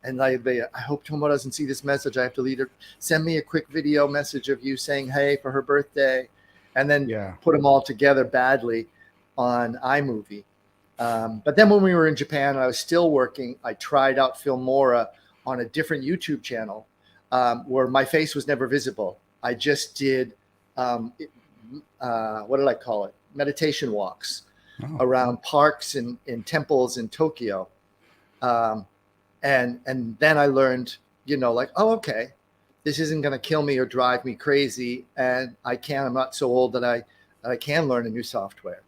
And I hope Tomo doesn't see this message. I have to lead her. Send me a quick video message of you saying hey for her birthday, and then put them all together badly on iMovie. But then when we were in Japan, I was still working. I tried out Filmora on a different YouTube channel where my face was never visible. I just did, what did I call it? Meditation walks around parks and temples in Tokyo. And then I learned, oh, okay, this isn't going to kill me or drive me crazy. And I'm not so old that I can learn a new software.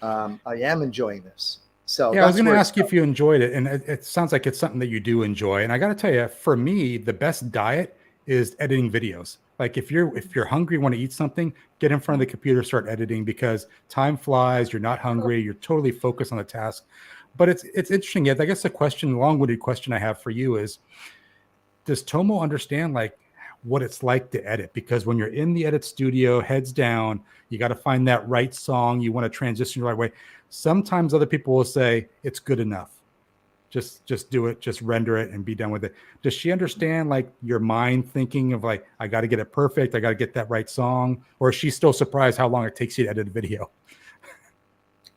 I am enjoying this. So yeah, I was going to ask you if you enjoyed it, and it sounds like it's something that you do enjoy. And I got to tell you, for me, the best diet is editing videos. Like if you're hungry, want to eat something, get in front of the computer, start editing, because time flies. You're not hungry. You're totally focused on the task. But it's interesting. I guess the long-winded question I have for you is, does Tomo understand like what it's like to edit? Because when you're in the edit studio, heads down, you got to find that right song. You want to transition the right way. Sometimes other people will say it's good enough. Just do it, just render it and be done with it. Does she understand like your mind thinking of like, I got to get it perfect. I got to get that right song. Or is she still surprised how long it takes you to edit a video?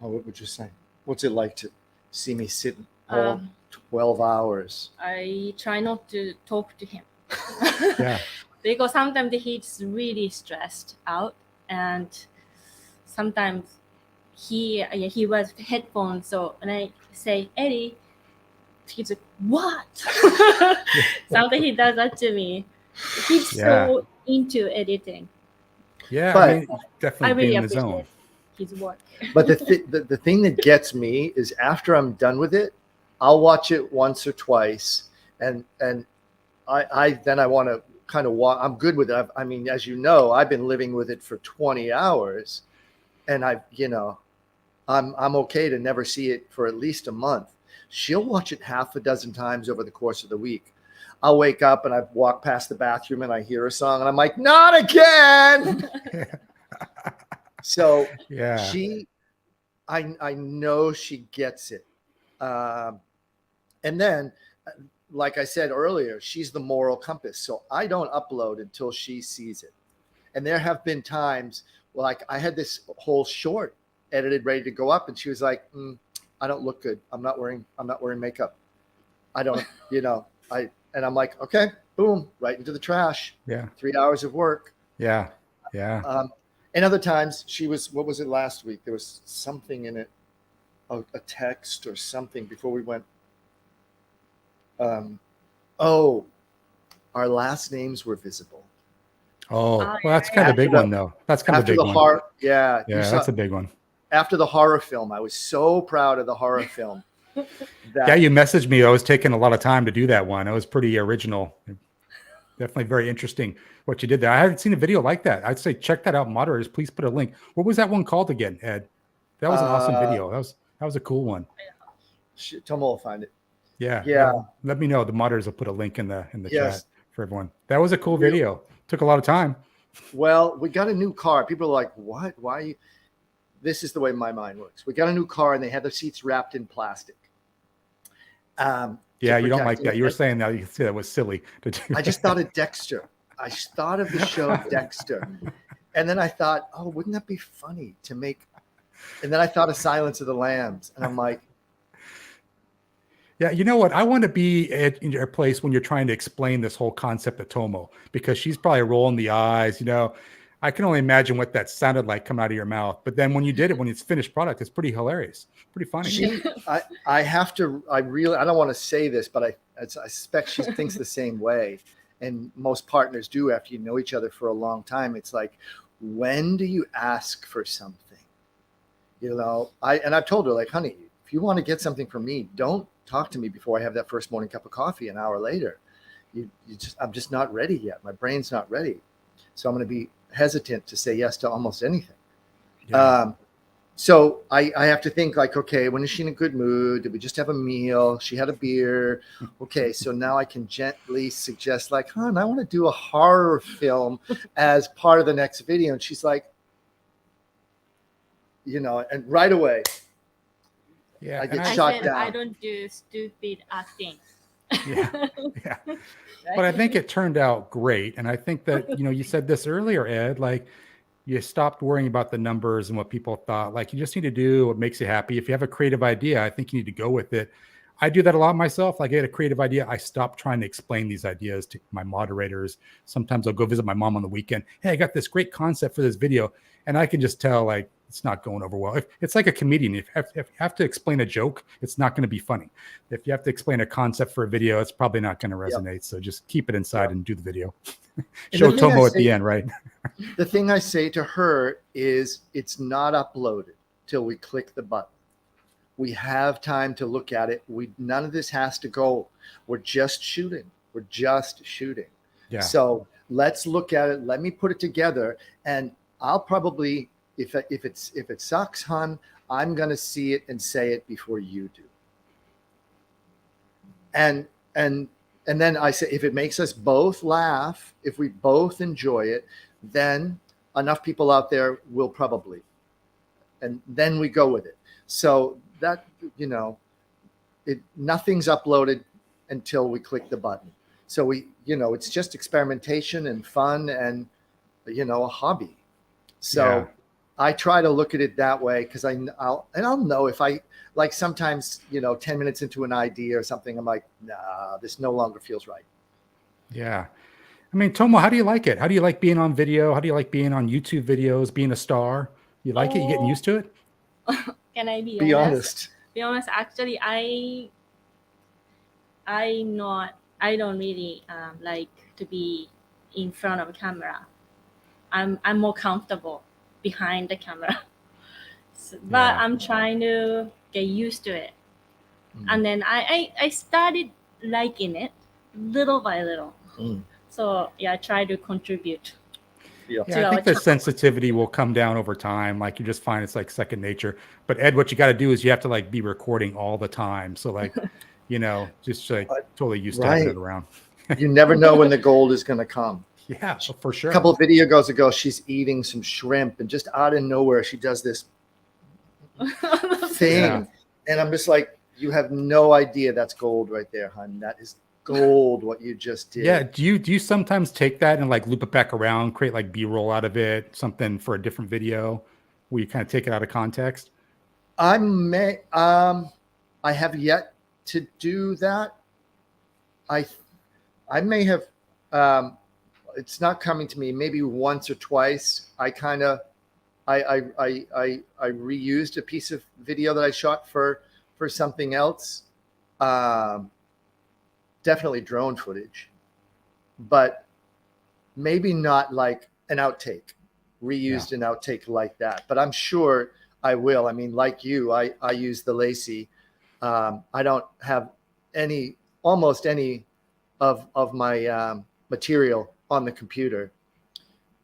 Oh, what would you say? What's it like to see me sit all 12 hours? I try not to talk to him. Yeah. Because sometimes he's really stressed out, and sometimes he wears headphones. So when I say Eddie, he's like, what? Sometimes he does that to me. He's so into editing. Yeah, but definitely I really being in the appreciate zone. his work. But the thing that gets me is after I'm done with it, I'll watch it once or twice, and I want to kind of watch. I'm good with it. I mean, as you know, I've been living with it for 20 hours, and I'm okay to never see it for at least a month. She'll watch it half a dozen times over the course of the week. I'll wake up and I walk past the bathroom and I hear a song and I'm like, not again. So yeah, I know she gets it. And then, like I said earlier, she's the moral compass. So I don't upload until she sees it. And there have been times like I had this whole short edited, ready to go up, and she was like, I don't look good. I'm not wearing makeup. I don't, and I'm like, okay, boom, right into the trash. Yeah. 3 hours of work. Yeah. Yeah. And other times what was it last week? There was something in it. a text or something before we went. Oh, our last names were visible. Oh, Oh, well, that's kind of a big one, though. That's kind of a After big the one. horror, yeah, you Yeah, saw, that's a big one. after the horror film, I was so proud of the horror film. That, Yeah, you messaged me. I was taking a lot of time to do that one. It was pretty original. Definitely very interesting what you did there. I haven't seen a video like that. I'd say check that out, moderators. Please put a link. What was that one called again, Ed? That was an awesome video. That was a cool one. Tomo will find it. Yeah. Yeah. Let me know. The moderators will put a link in the Yes. chat for everyone. That was a cool video. Took a lot of time. Well, we got a new car. People are like, what? Why? Are you? This is the way my mind works. We got a new car and they had the seats wrapped in plastic. Yeah, you don't like that. You were saying that. You can see that was silly to do. I just thought of Dexter. I thought of the show Dexter. And then I thought, oh, wouldn't that be funny to make? And then I thought of Silence of the Lambs. And I'm like, yeah, you know what? I want to be in your place when you're trying to explain this whole concept of Tomo, because she's probably rolling the eyes. You know, I can only imagine what that sounded like coming out of your mouth. But then when you did it, when it's finished product, it's pretty hilarious, pretty funny. I have to. I don't want to say this, but I suspect she thinks the same way, and most partners do after you know each other for a long time. It's like, when do you ask for something? You know, I've told her, like, honey, if you want to get something from me, don't talk to me before I have that first morning cup of coffee an hour later. I'm just not ready yet. My brain's not ready. So I'm going to be hesitant to say yes to almost anything. Yeah. So I have to think like, okay, when is she in a good mood? Did we just have a meal? She had a beer. Okay. So now I can gently suggest like, hon, I want to do a horror film as part of the next video. And she's like, you know, and right away, yeah, I get I shot said, down. I don't do stupid acting. Yeah. But I think it turned out great. And I think that, you know, you said this earlier, Ed, like you stopped worrying about the numbers and what people thought. Like you just need to do what makes you happy. If you have a creative idea, I think you need to go with it. I do that a lot myself. Like I get a creative idea. I stop trying to explain these ideas to my moderators. Sometimes I'll go visit my mom on the weekend. Hey, I got this great concept for this video. And I can just tell like, it's not going over well. It's like a comedian. If you have to explain a joke, it's not going to be funny. If you have to explain a concept for a video, it's probably not going to resonate. Yep. So just keep it inside and do the video. Show Tomo at the end, right? The thing I say to her is it's not uploaded till we click the button. We have time to look at it. None of this has to go. We're just shooting. Yeah. So let's look at it. Let me put it together, and I'll probably, if it sucks, hon, I'm gonna see it and say it before you do. And then I say, if it makes us both laugh, if we both enjoy it, then enough people out there will probably, and then we go with it. So that, you know, nothing's uploaded until we click the button. So it's just experimentation and fun and, a hobby. So yeah. I try to look at it that way because I'll know if I, like sometimes, 10 minutes into an idea or something, I'm like, nah, this no longer feels right. Yeah. I mean, Tomo, how do you like it? How do you like being on video? How do you like being on YouTube videos, being a star? You like it? You getting used to it? Can I be honest? Be honest. Actually, I don't really like to be in front of a camera. I'm more comfortable behind the camera, but I'm trying to get used to it. And then I started liking it little by little. So yeah, I try to contribute. Yeah, I think the sensitivity will come down over time. Like you just find it's like second nature. But Ed, what you got to do is you have to like be recording all the time. So like, just like totally used to having it around. You never know when the gold is going to come. Yeah, for sure. A couple of videos ago, she's eating some shrimp and just out of nowhere, she does this thing. Yeah. And I'm just like, you have no idea that's gold right there, hon. That is gold, what you just did. Yeah. Do you sometimes take that and like loop it back around, create like B-roll out of it, something for a different video where you kind of take it out of context? I have yet to do that. I may have, it's not coming to me, maybe once or twice. I kind of I reused a piece of video that I shot for something else. Definitely drone footage, but maybe not like an outtake, reused an outtake like that. But I'm sure I will. I mean, like you, I use the Lacy. I don't have almost any of my material on the computer.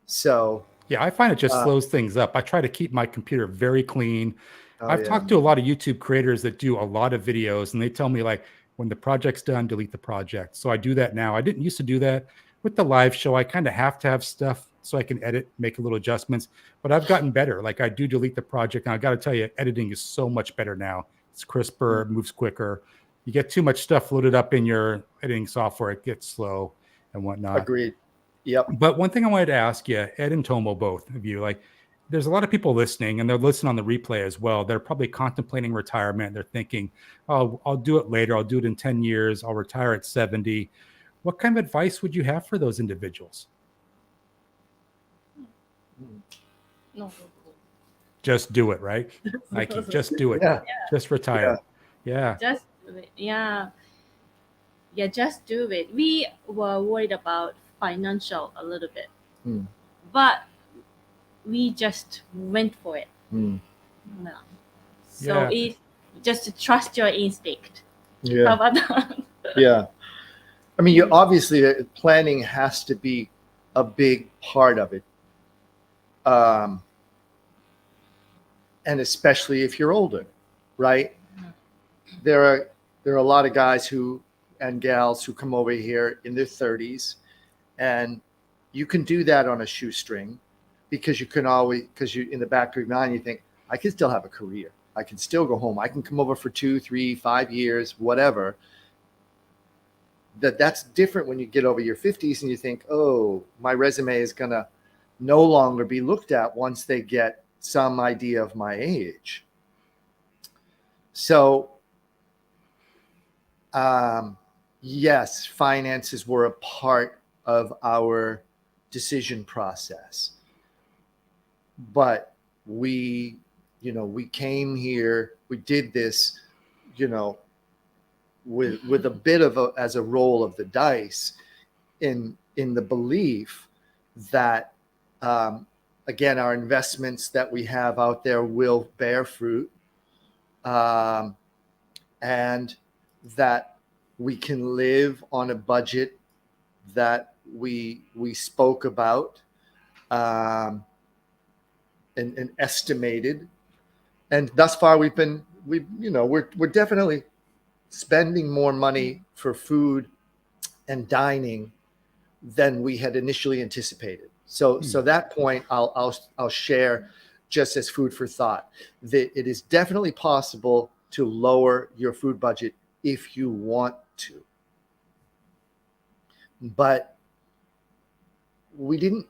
So yeah, I find it just slows things up. I try to keep my computer very clean. I've yeah. talked to a lot of YouTube creators that do a lot of videos, and they tell me like, when the project's done, delete the project. So I do that now. I didn't used to do that with the live show. I kind of have to have stuff so I can edit, make a little adjustments, but I've gotten better. Like I do delete the project. And I got to tell you, editing is so much better now. It's crisper, moves quicker. You get too much stuff loaded up in your editing software, it gets slow and whatnot. Agreed. Yep. But one thing I wanted to ask you, Ed and Tomo, both of you, like there's a lot of people listening and they're listening on the replay as well. They're probably contemplating retirement. They're thinking, oh, I'll do it later. I'll do it in 10 years. I'll retire at 70. What kind of advice would you have for those individuals? No. Just do it, right? Nike, just do it. Yeah. Just retire. Yeah. Just do it. Yeah, just do it. We were worried about financial a little bit, but we just went for it. Yeah. So it's just to trust your instinct. Yeah. How about that? Yeah. I mean, obviously planning has to be a big part of it. And especially if you're older, right? There are a lot of guys and gals who come over here in their 30s, and you can do that on a shoestring because you in the back of your mind, you think, I can still have a career. I can still go home. I can come over for 2, 3, 5 years, whatever. That's different when you get over your 50s and you think, oh, my resume is going to no longer be looked at once they get some idea of my age. So, yes, finances were a part of our decision process, but we came here, we did this, with a bit of as a roll of the dice in the belief that, again, our investments that we have out there will bear fruit, and that we can live on a budget that we spoke about, and estimated. And thus far we're definitely spending more money for food and dining than we had initially anticipated. So that point I'll share just as food for thought, that it is definitely possible to lower your food budget if you want to. But we didn't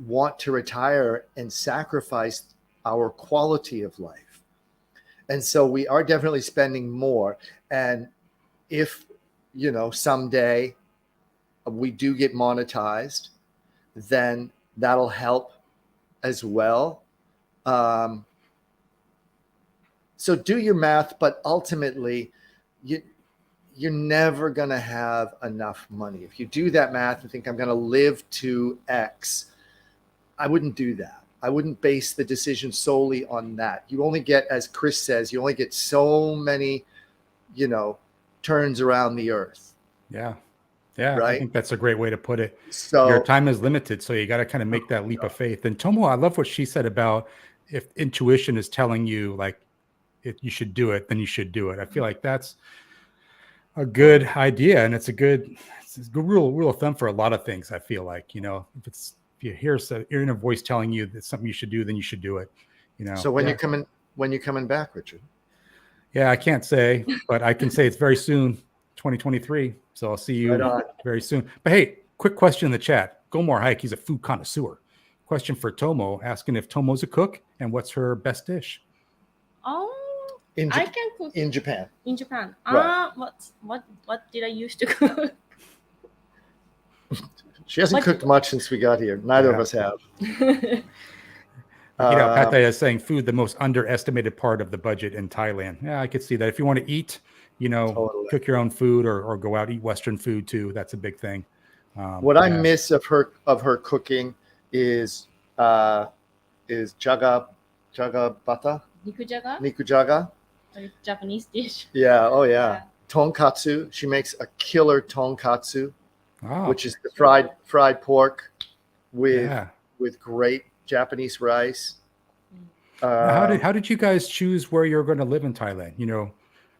want to retire and sacrifice our quality of life. And so we are definitely spending more. And if, someday we do get monetized, then that'll help as well. So do your math, but ultimately you're never going to have enough money. If you do that math and think I'm going to live to X, I wouldn't do that. I wouldn't base the decision solely on that. You only get, as Chris says, you only get so many, turns around the earth. Yeah. Yeah. Right? I think that's a great way to put it. So your time is limited. So you got to kind of make that leap of faith. And Tomo, I love what she said about if intuition is telling you if you should do it, then you should do it. I feel like that's a good idea. And it's a good rule of thumb for a lot of things. I feel like, if you hear your inner voice telling you that something you should do, then you should do it. So when you're coming back, Richard? Yeah, I can't say, but I can say it's very soon, 2023. So I'll see you very soon. But hey, quick question in the chat. Gomor Hike, he's a food connoisseur. Question for Tomo, asking if Tomo's a cook and what's her best dish. I can cook in Japan. In Japan. Right. What did I used to cook? She hasn't cooked much since we got here. Neither of us have. Pata is saying food, the most underestimated part of the budget in Thailand. Yeah, I could see that. If you want to eat, Totally. cook your own food or go out, eat Western food too. That's a big thing. What I miss of her cooking is jaga bata, Nikujaga, nikujaga. a Japanese dish. Yeah. Oh yeah. Yeah. Tonkatsu. She makes a killer tonkatsu, Oh, which is the fried pork with yeah. with great Japanese rice. Now, how did you guys choose where you're going to live in Thailand?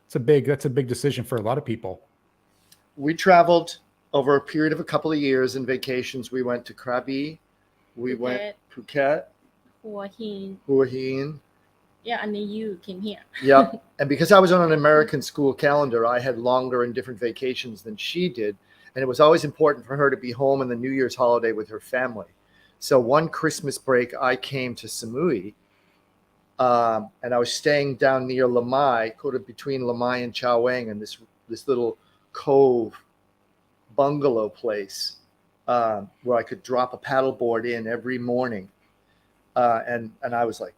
That's a big decision for a lot of people. We traveled over a period of a couple of years in vacations. We went to Krabi, we went Phuket, Hua Hin. Hua Hin. Yeah, and then you came here. Yep. And because I was on an American school calendar, I had longer and different vacations than she did. And it was always important for her to be home in the New Year's holiday with her family. So one Christmas break, I came to Samui, and I was staying down near Lamai, between Lamai and Chao Wang, and this little cove bungalow place where I could drop a paddleboard in every morning. And I was like,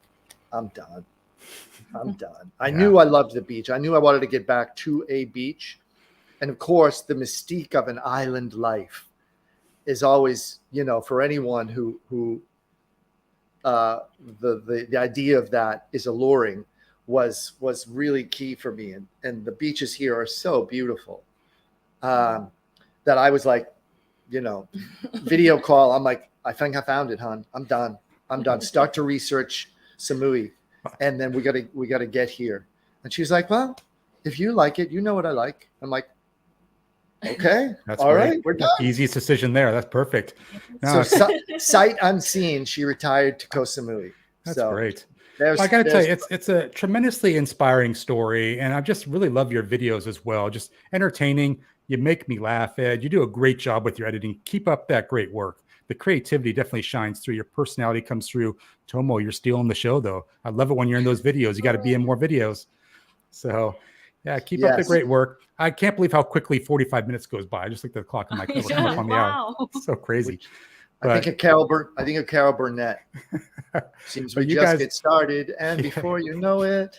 I'm done. I knew I loved the beach. I knew I wanted to get back to a beach. And of course, the mystique of an island life is always, for anyone who the idea of that is alluring, was really key for me. And the beaches here are so beautiful that I was like, video call. I'm like, I think I found it, hon. I'm done. Start to research Samui, and then we gotta get here. And she's like, well, if you like it, you know what I like. I'm like, okay, That's all great. right, we're done. Easiest decision there. That's perfect. So sight unseen, she retired to Koh Samui. That's so great. I got to tell you, it's a tremendously inspiring story, and I just really love your videos as well. Just entertaining. You make me laugh, Ed. You do a great job with your editing. Keep up that great work. The creativity definitely shines through. Your personality comes through. Tomo, you're stealing the show, though. I love it when you're in those videos. You got to be in more videos. So, yeah, keep up the great work. I can't believe how quickly 45 minutes goes by. I just look at the clock and we're coming up on the hour. It's so crazy. I think of Carol Burnett. Seems we just get started, and before you know it,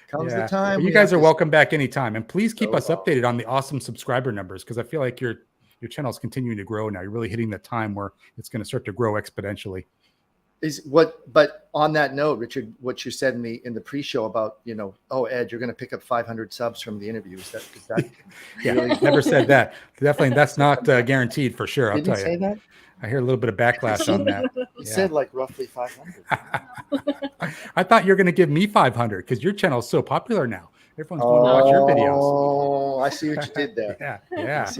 comes the time. You guys are welcome back anytime, and please keep us updated on the awesome subscriber numbers, because I feel like your channel is continuing to grow now. You're really hitting the time where it's going to start to grow exponentially. But on that note, Richard, what you said in the pre-show about, Ed, you're going to pick up 500 subs from the interview. Is that yeah, really? Never said that. Definitely, that's not guaranteed for sure. I'll tell you. Say that? I hear a little bit of backlash on that. You said like roughly 500. I thought you were going to give me 500 because your channel is so popular now. Everyone's going to watch your videos. Oh, I see what you did there. Yeah.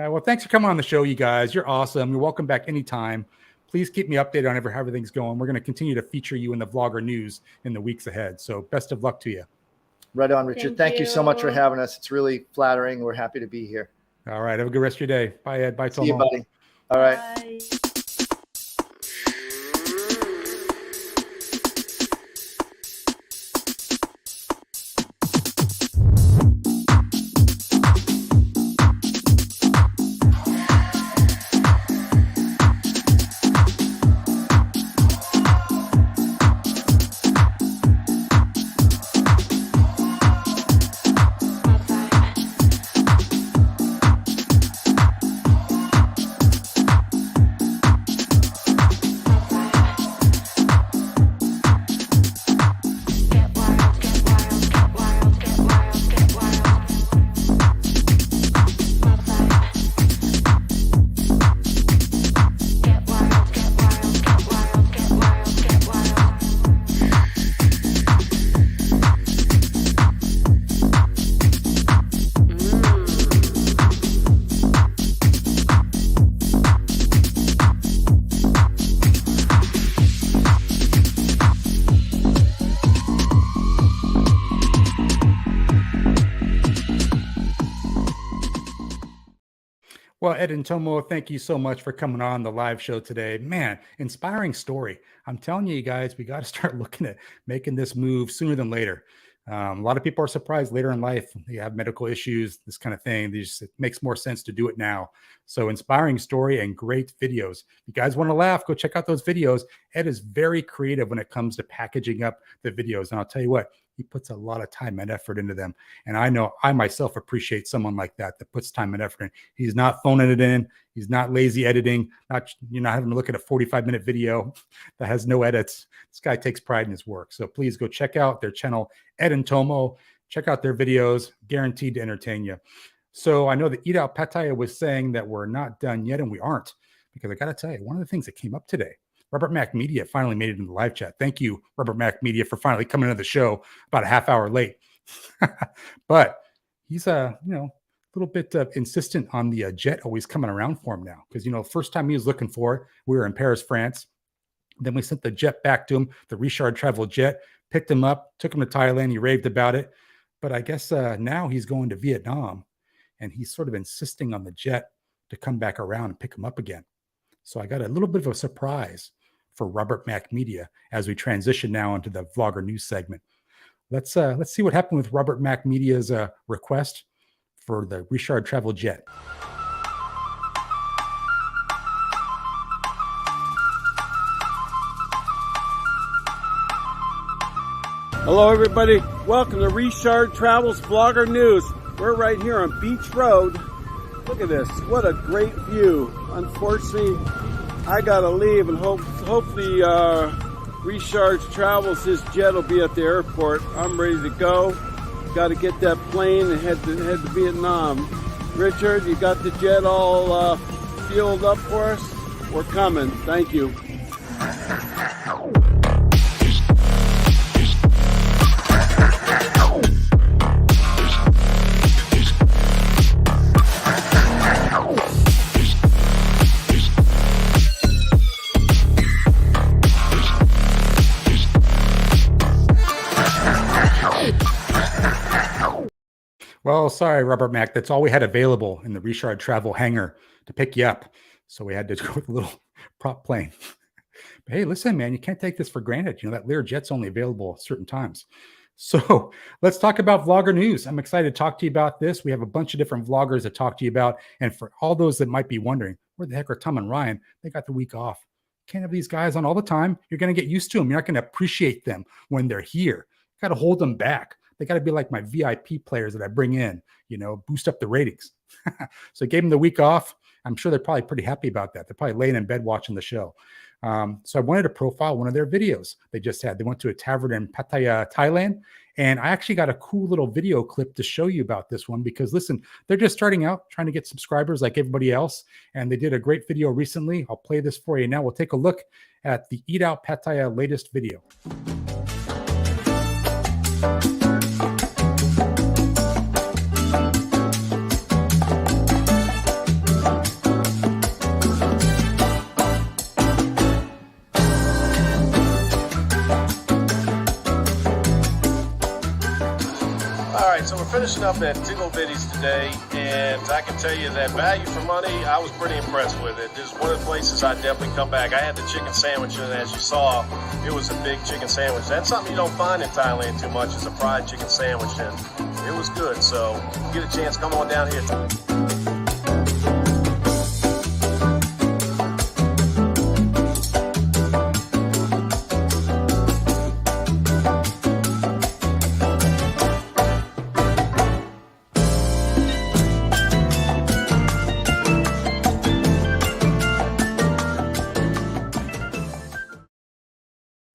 Well, thanks for coming on the show, you guys. You're awesome. You're welcome back anytime. Please keep me updated on how everything's going. We're going to continue to feature you in the Vlogger News in the weeks ahead. So best of luck to you. Right on, Richard. Thank you so much for having us. It's really flattering. We're happy to be here. All right. Have a good rest of your day. Bye, Ed. Bye, Tomo. See you, buddy. All right. Bye. Well, Ed and Tomo, thank you so much for coming on the live show today. Man, inspiring story. I'm telling you guys, we got to start looking at making this move sooner than later. A lot of people are surprised later in life. They have medical issues, this kind of thing. It makes more sense to do it now. So inspiring story and great videos. If you guys want to laugh, go check out those videos. Ed is very creative when it comes to packaging up the videos. And I'll tell you what, he puts a lot of time and effort into them. And I know I myself appreciate someone like that puts time and effort in. He's not phoning it in. He's not lazy editing. You're not having to look at a 45-minute video that has no edits. This guy takes pride in his work. So please go check out their channel, Ed and Tomo. Check out their videos, guaranteed to entertain you. So I know that Eat Out Pattaya was saying that we're not done yet, and we aren't, because I got to tell you, one of the things that came up today, Robert Mac Media finally made it in the live chat. Thank you, Robert Mac Media, for finally coming into the show about a half hour late. But he's a little bit insistent on the jet always coming around for him now, because first time he was looking for it, we were in Paris, France. Then we sent the jet back to him, the Richard travel jet, picked him up, took him to Thailand. He raved about it. But I guess now he's going to Vietnam, and he's sort of insisting on the jet to come back around and pick him up again. So I got a little bit of a surprise for Robert Mac Media as we transition now into the Vlogger News segment. Let's see what happened with Robert Mac Media's request for the Richard travel jet. Hello, everybody. Welcome to Richard Travels Vlogger News. We're right here on Beach Road. Look at this. What a great view. Unfortunately, I got to leave, and hopefully Richard Travels, his jet will be at the airport. I'm ready to go. Got to get that plane and head to Vietnam. Richard, you got the jet all fueled up for us? We're coming. Thank you. Well, sorry, Robert Mac. That's all we had available in the Richard travel hangar to pick you up. So we had to go with a little prop plane. But hey, listen, man, you can't take this for granted. That Lear jet's only available at certain times. So let's talk about Vlogger News. I'm excited to talk to you about this. We have a bunch of different vloggers to talk to you about. And for all those that might be wondering, where the heck are Tom and Ryan? They got the week off. Can't have these guys on all the time. You're going to get used to them. You're not going to appreciate them when they're here. Got to hold them back. They got to be like my VIP players that I bring in, boost up the ratings. So I gave them the week off. I'm sure they're probably pretty happy about that. They're probably laying in bed watching the show. So I wanted to profile one of their videos they just had. They went to a tavern in Pattaya, Thailand. And I actually got a cool little video clip to show you about this one because, listen, they're just starting out trying to get subscribers like everybody else. And they did a great video recently. I'll play this for you now. We'll take a look at the Eat Out Pattaya latest video. So we're finishing up at Tingle Bitties today, and I can tell you that value for money, I was pretty impressed with it. This is one of the places I definitely come back. I had the chicken sandwich, and as you saw, it was a big chicken sandwich. That's something you don't find in Thailand too much, is a fried chicken sandwich, and it was good. So if you get a chance, come on down here.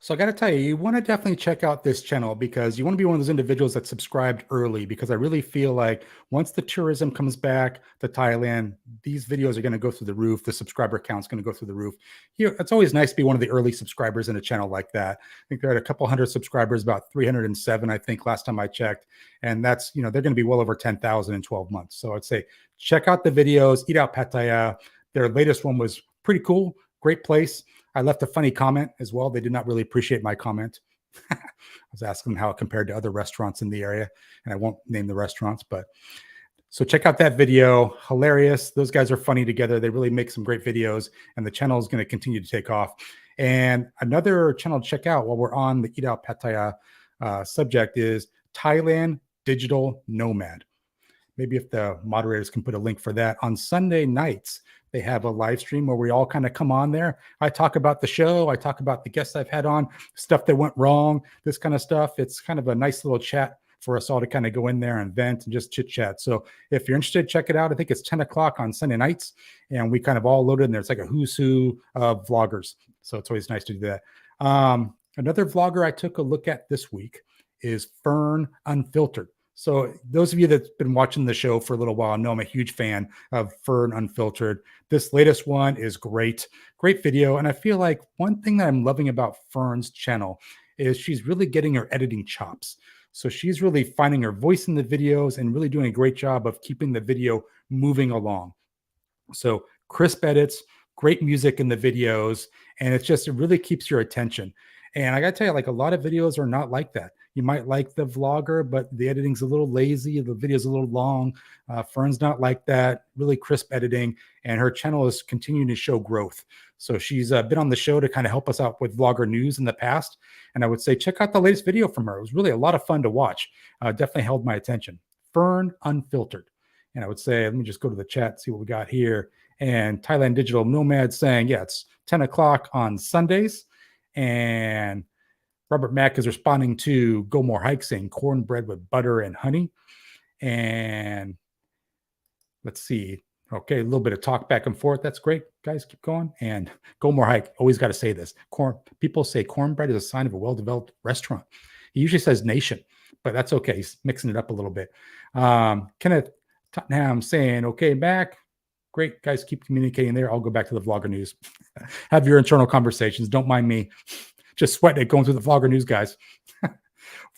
So I got to tell you, you want to definitely check out this channel because you want to be one of those individuals that subscribed early, because I really feel like once the tourism comes back to Thailand, these videos are going to go through the roof. The subscriber count's going to go through the roof. It's always nice to be one of the early subscribers in a channel like that. I think they're at a couple hundred subscribers, about 307, I think, last time I checked. And that's, they're going to be well over 10,000 in 12 months. So I'd say check out the videos, Eat Out Pattaya. Their latest one was pretty cool. Great place. I left a funny comment as well. They did not really appreciate my comment. I was asking them how it compared to other restaurants in the area, and I won't name the restaurants, but so check out that video. Hilarious. Those guys are funny together. They really make some great videos, and the channel is going to continue to take off. And another channel to check out while we're on the Eat Out Pattaya subject is Thailand Digital Nomad. Maybe if the moderators can put a link for that. On Sunday nights, they have a live stream where we all kind of come on there. I talk about the show. I talk about the guests I've had on, stuff that went wrong, this kind of stuff. It's kind of a nice little chat for us all to kind of go in there and vent and just chit chat. So if you're interested, check it out. I think it's 10 o'clock on Sunday nights, and we kind of all loaded in there. It's like a who's who of vloggers. So it's always nice to do that. Another vlogger I took a look at this week is Fern Unfiltered. So those of you that's been watching the show for a little while know I'm a huge fan of Fern Unfiltered. This latest one is great video. And I feel like one thing that I'm loving about Fern's channel is she's really getting her editing chops. So she's really finding her voice in the videos and really doing a great job of keeping the video moving along. So crisp edits, great music in the videos, and it really keeps your attention. And I got to tell you, like, a lot of videos are not like that. You might like the vlogger, but the editing's a little lazy. The video's a little long. Fern's not like that. Really crisp editing, and her channel is continuing to show growth. So she's been on the show to kind of help us out with vlogger news in the past. And I would say check out the latest video from her. It was really a lot of fun to watch. Definitely held my attention. Fern Unfiltered. And I would say, let me just go to the chat, see what we got here. And Thailand Digital Nomad saying, yeah, it's 10 o'clock on Sundays. And Robert Mack is responding to Go More Hike, saying cornbread with butter and honey. And let's see. Okay, a little bit of talk back and forth. That's great, guys. Keep going. And Go More Hike. Always got to say this. People say cornbread is a sign of a well-developed restaurant. He usually says nation, but that's okay. He's mixing it up a little bit. Kenneth Tottenham saying, okay, back. Great, guys. Keep communicating there. I'll go back to the vlogger news. Have your internal conversations. Don't mind me. Just sweating it going through the vlogger news, guys.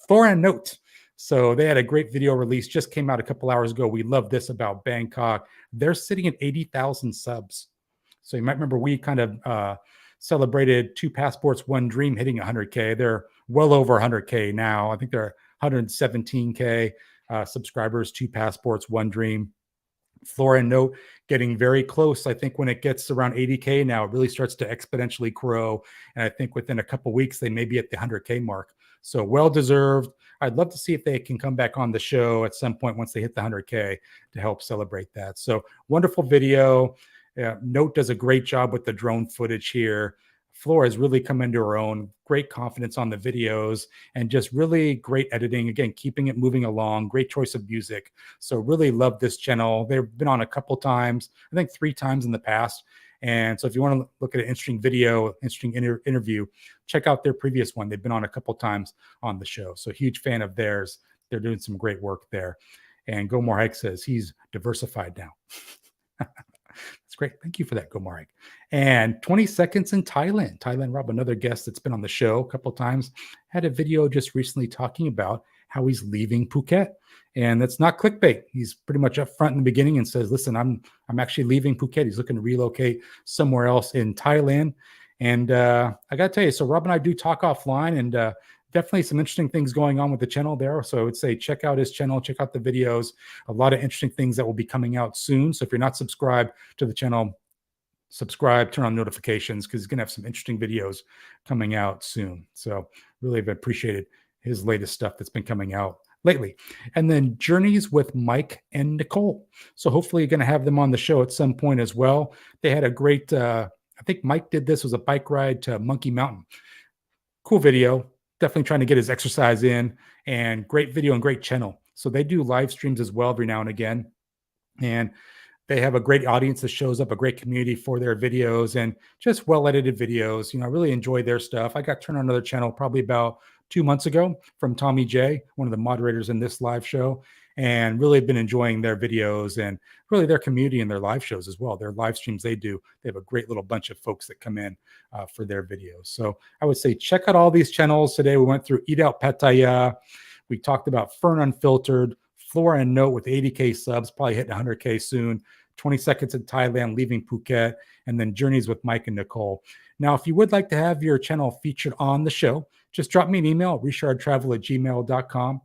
Foreign note. So they had a great video release, just came out a couple hours ago. We love this about Bangkok. They're sitting at 80,000 subs. So you might remember we kind of celebrated 2 passports, 1 dream hitting 100K. They're well over 100K now. I think they're 117K subscribers, 2 passports, 1 dream. Flora and Note getting very close. I think when it gets around 80K now, it really starts to exponentially grow. And I think within a couple of weeks, they may be at the 100K mark. So well-deserved. I'd love to see if they can come back on the show at some point once they hit the 100K to help celebrate that. So wonderful video. Note does a great job with the drone footage here. Flora has really come into her own. Great confidence on the videos and just really great editing. Again, keeping it moving along. Great choice of music. So really love this channel. They've been on a couple times, I think 3 times in the past. And so if you want to look at an interesting video, interesting interview, check out their previous one. They've been on a couple times on the show. So huge fan of theirs. They're doing some great work there. And Go More Hike says he's diversified now. That's great. Thank you for that, Go More Hike. And 20 seconds in Thailand. Thailand Rob, another guest that's been on the show a couple times, had a video just recently talking about how he's leaving Phuket. And that's not clickbait. He's pretty much up front in the beginning and says, listen, I'm actually leaving Phuket. He's looking to relocate somewhere else in Thailand. And I got to tell you, so Rob and I do talk offline, and definitely some interesting things going on with the channel there. So I would say check out his channel, check out the videos, a lot of interesting things that will be coming out soon. So if you're not subscribed to the channel, subscribe, turn on notifications, because he's going to have some interesting videos coming out soon. So really have appreciated his latest stuff that's been coming out lately. And then Journeys with Mike and Nicole. So hopefully you're going to have them on the show at some point as well. They had a great, I think Mike did this, was a bike ride to Monkey Mountain. Cool video. Definitely trying to get his exercise in, and great video and great channel. So they do live streams as well every now and again. And they have a great audience that shows up, a great community for their videos, and just well-edited videos. You know, I really enjoy their stuff. I got turned on another channel probably about 2 months ago from Tommy J, one of the moderators in this live show, and really been enjoying their videos and really their community and their live shows as well. Their live streams they do, they have a great little bunch of folks that come in for their videos. So I would say check out all these channels. Today we went through Eat Out Pattaya. We talked about Fern Unfiltered, Flora and Note with 80K subs, probably hitting 100K soon, 20 seconds in Thailand, leaving Phuket, and then Journeys with Mike and Nicole. Now, if you would like to have your channel featured on the show, just drop me an email, richardtravel@gmail.com.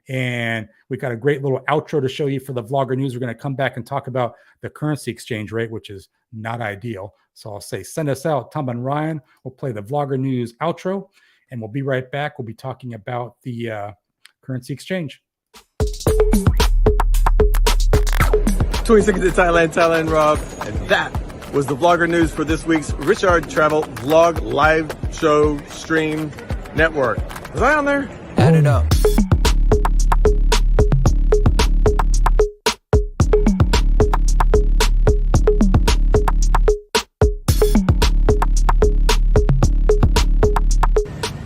And we got a great little outro to show you for the vlogger news. We're going to come back and talk about the currency exchange rate, which is not ideal. So I'll say, send us out. Tom and Ryan will play the vlogger news outro, and we'll be right back. We'll be talking about the currency exchange. 20 seconds to Thailand, Rob. And that was the vlogger news for this week's Richard Travel Vlog Live Show Stream Network. Was I on there? Add it up.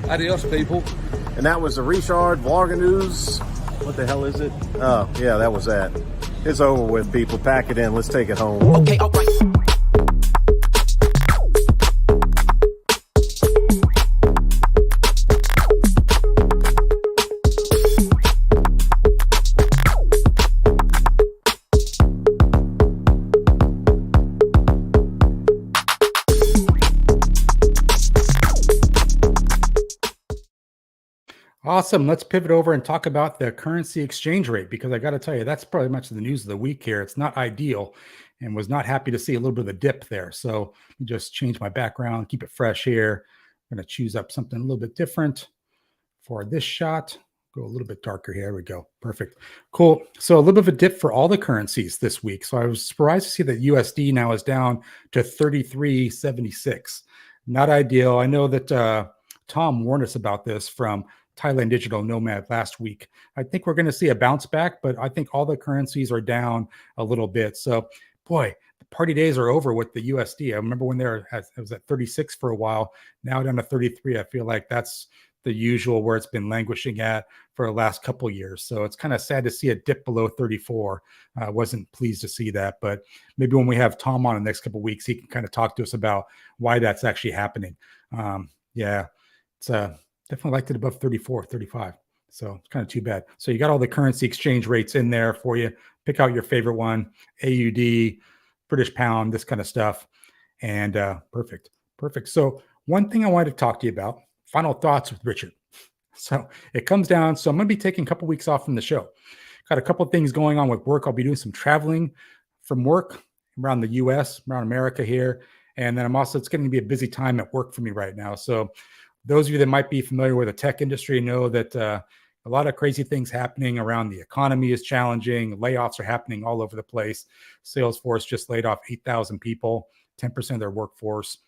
Adios, people. And that was the Richard Vlogger News. What the hell is it? Oh, yeah, that was that. It's over with, people. Pack it in. Let's take it home. Okay, all right. Awesome. Let's pivot over and talk about the currency exchange rate, because I got to tell you, that's probably much of the news of the week here. It's not ideal, and was not happy to see a little bit of a dip there. So let me just change my background, keep it fresh here. I'm going to choose up something a little bit different for this shot. Go a little bit darker here. There we go. Perfect. Cool. So a little bit of a dip for all the currencies this week. So I was surprised to see that USD now is down to 33.76. Not ideal. I know that Tom warned us about this from Thailand Digital Nomad last week. I think we're going to see a bounce back, but I think all the currencies are down a little bit. So, boy, the party days are over with the USD. I remember when it was at 36 for a while, now down to 33. I feel like that's the usual where it's been languishing at for the last couple of years. So it's kind of sad to see it dip below 34. I wasn't pleased to see that, but maybe when we have Tom on the next couple of weeks, he can kind of talk to us about why that's actually happening. Yeah, it's definitely liked it above 34, 35. So it's kind of too bad. So you got all the currency exchange rates in there for you. Pick out your favorite one, AUD, British pound, this kind of stuff. And perfect. So one thing I wanted to talk to you about, final thoughts with Richard. So it comes down. So I'm going to be taking a couple weeks off from the show. Got a couple of things going on with work. I'll be doing some traveling from work around the US, around America here. And then it's going to be a busy time at work for me right now. So those of you that might be familiar with the tech industry know that a lot of crazy things happening around the economy is challenging. Layoffs are happening all over the place. Salesforce just laid off 8,000 people, 10% of their workforce.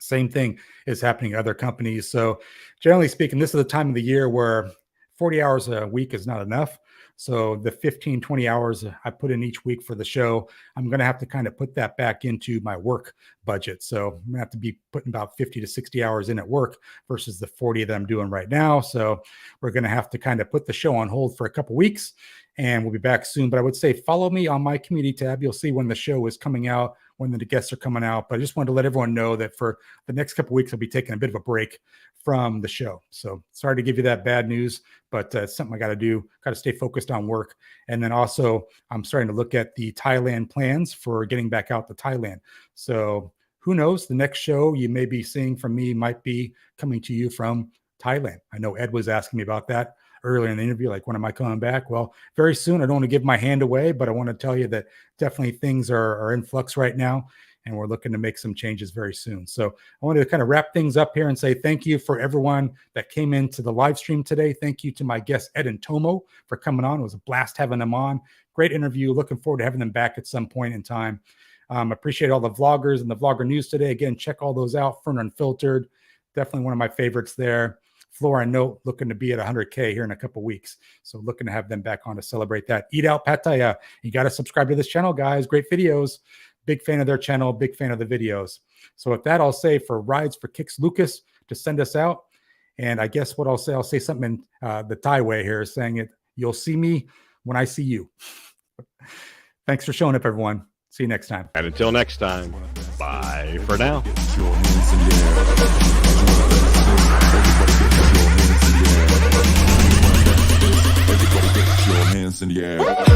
Same thing is happening at other companies. So generally speaking, this is the time of the year where 40 hours a week is not enough. So the 15, 20 hours I put in each week for the show, I'm going to have to kind of put that back into my work budget. So I'm going to have to be putting about 50 to 60 hours in at work versus the 40 that I'm doing right now. So we're going to have to kind of put the show on hold for a couple weeks, and we'll be back soon. But I would say follow me on my community tab. You'll see when the show is coming out, when the guests are coming out. But I just wanted to let everyone know that for the next couple of weeks, I'll be taking a bit of a break from the show. So sorry to give you that bad news, but it's something I got to do. Got to stay focused on work. And then also I'm starting to look at the Thailand plans for getting back out to Thailand. So who knows, the next show you may be seeing from me might be coming to you from Thailand. I know Ed was asking me about that earlier in the interview, like, when am I coming back? Well, very soon. I don't want to give my hand away, but I want to tell you that definitely things are in flux right now, and we're looking to make some changes very soon. So I wanted to kind of wrap things up here and say thank you for everyone that came into the live stream today. Thank you to my guests, Ed and Tomo, for coming on. It was a blast having them on. Great interview. Looking forward to having them back at some point in time. Appreciate all the vloggers and the vlogger news today. Again, check all those out. Fern Unfiltered, definitely one of my favorites there. Flora Note looking to be at 100K here in a couple weeks. So looking to have them back on to celebrate that. Eat Out Pattaya. You got to subscribe to this channel, guys. Great videos. Big fan of their channel. Big fan of the videos. So with that, I'll say for Rides for Kicks Lucas to send us out. And I guess what I'll say something in the Thai way here, saying it, you'll see me when I see you. Thanks for showing up, everyone. See you next time. And until next time, bye for now. Hands in the air.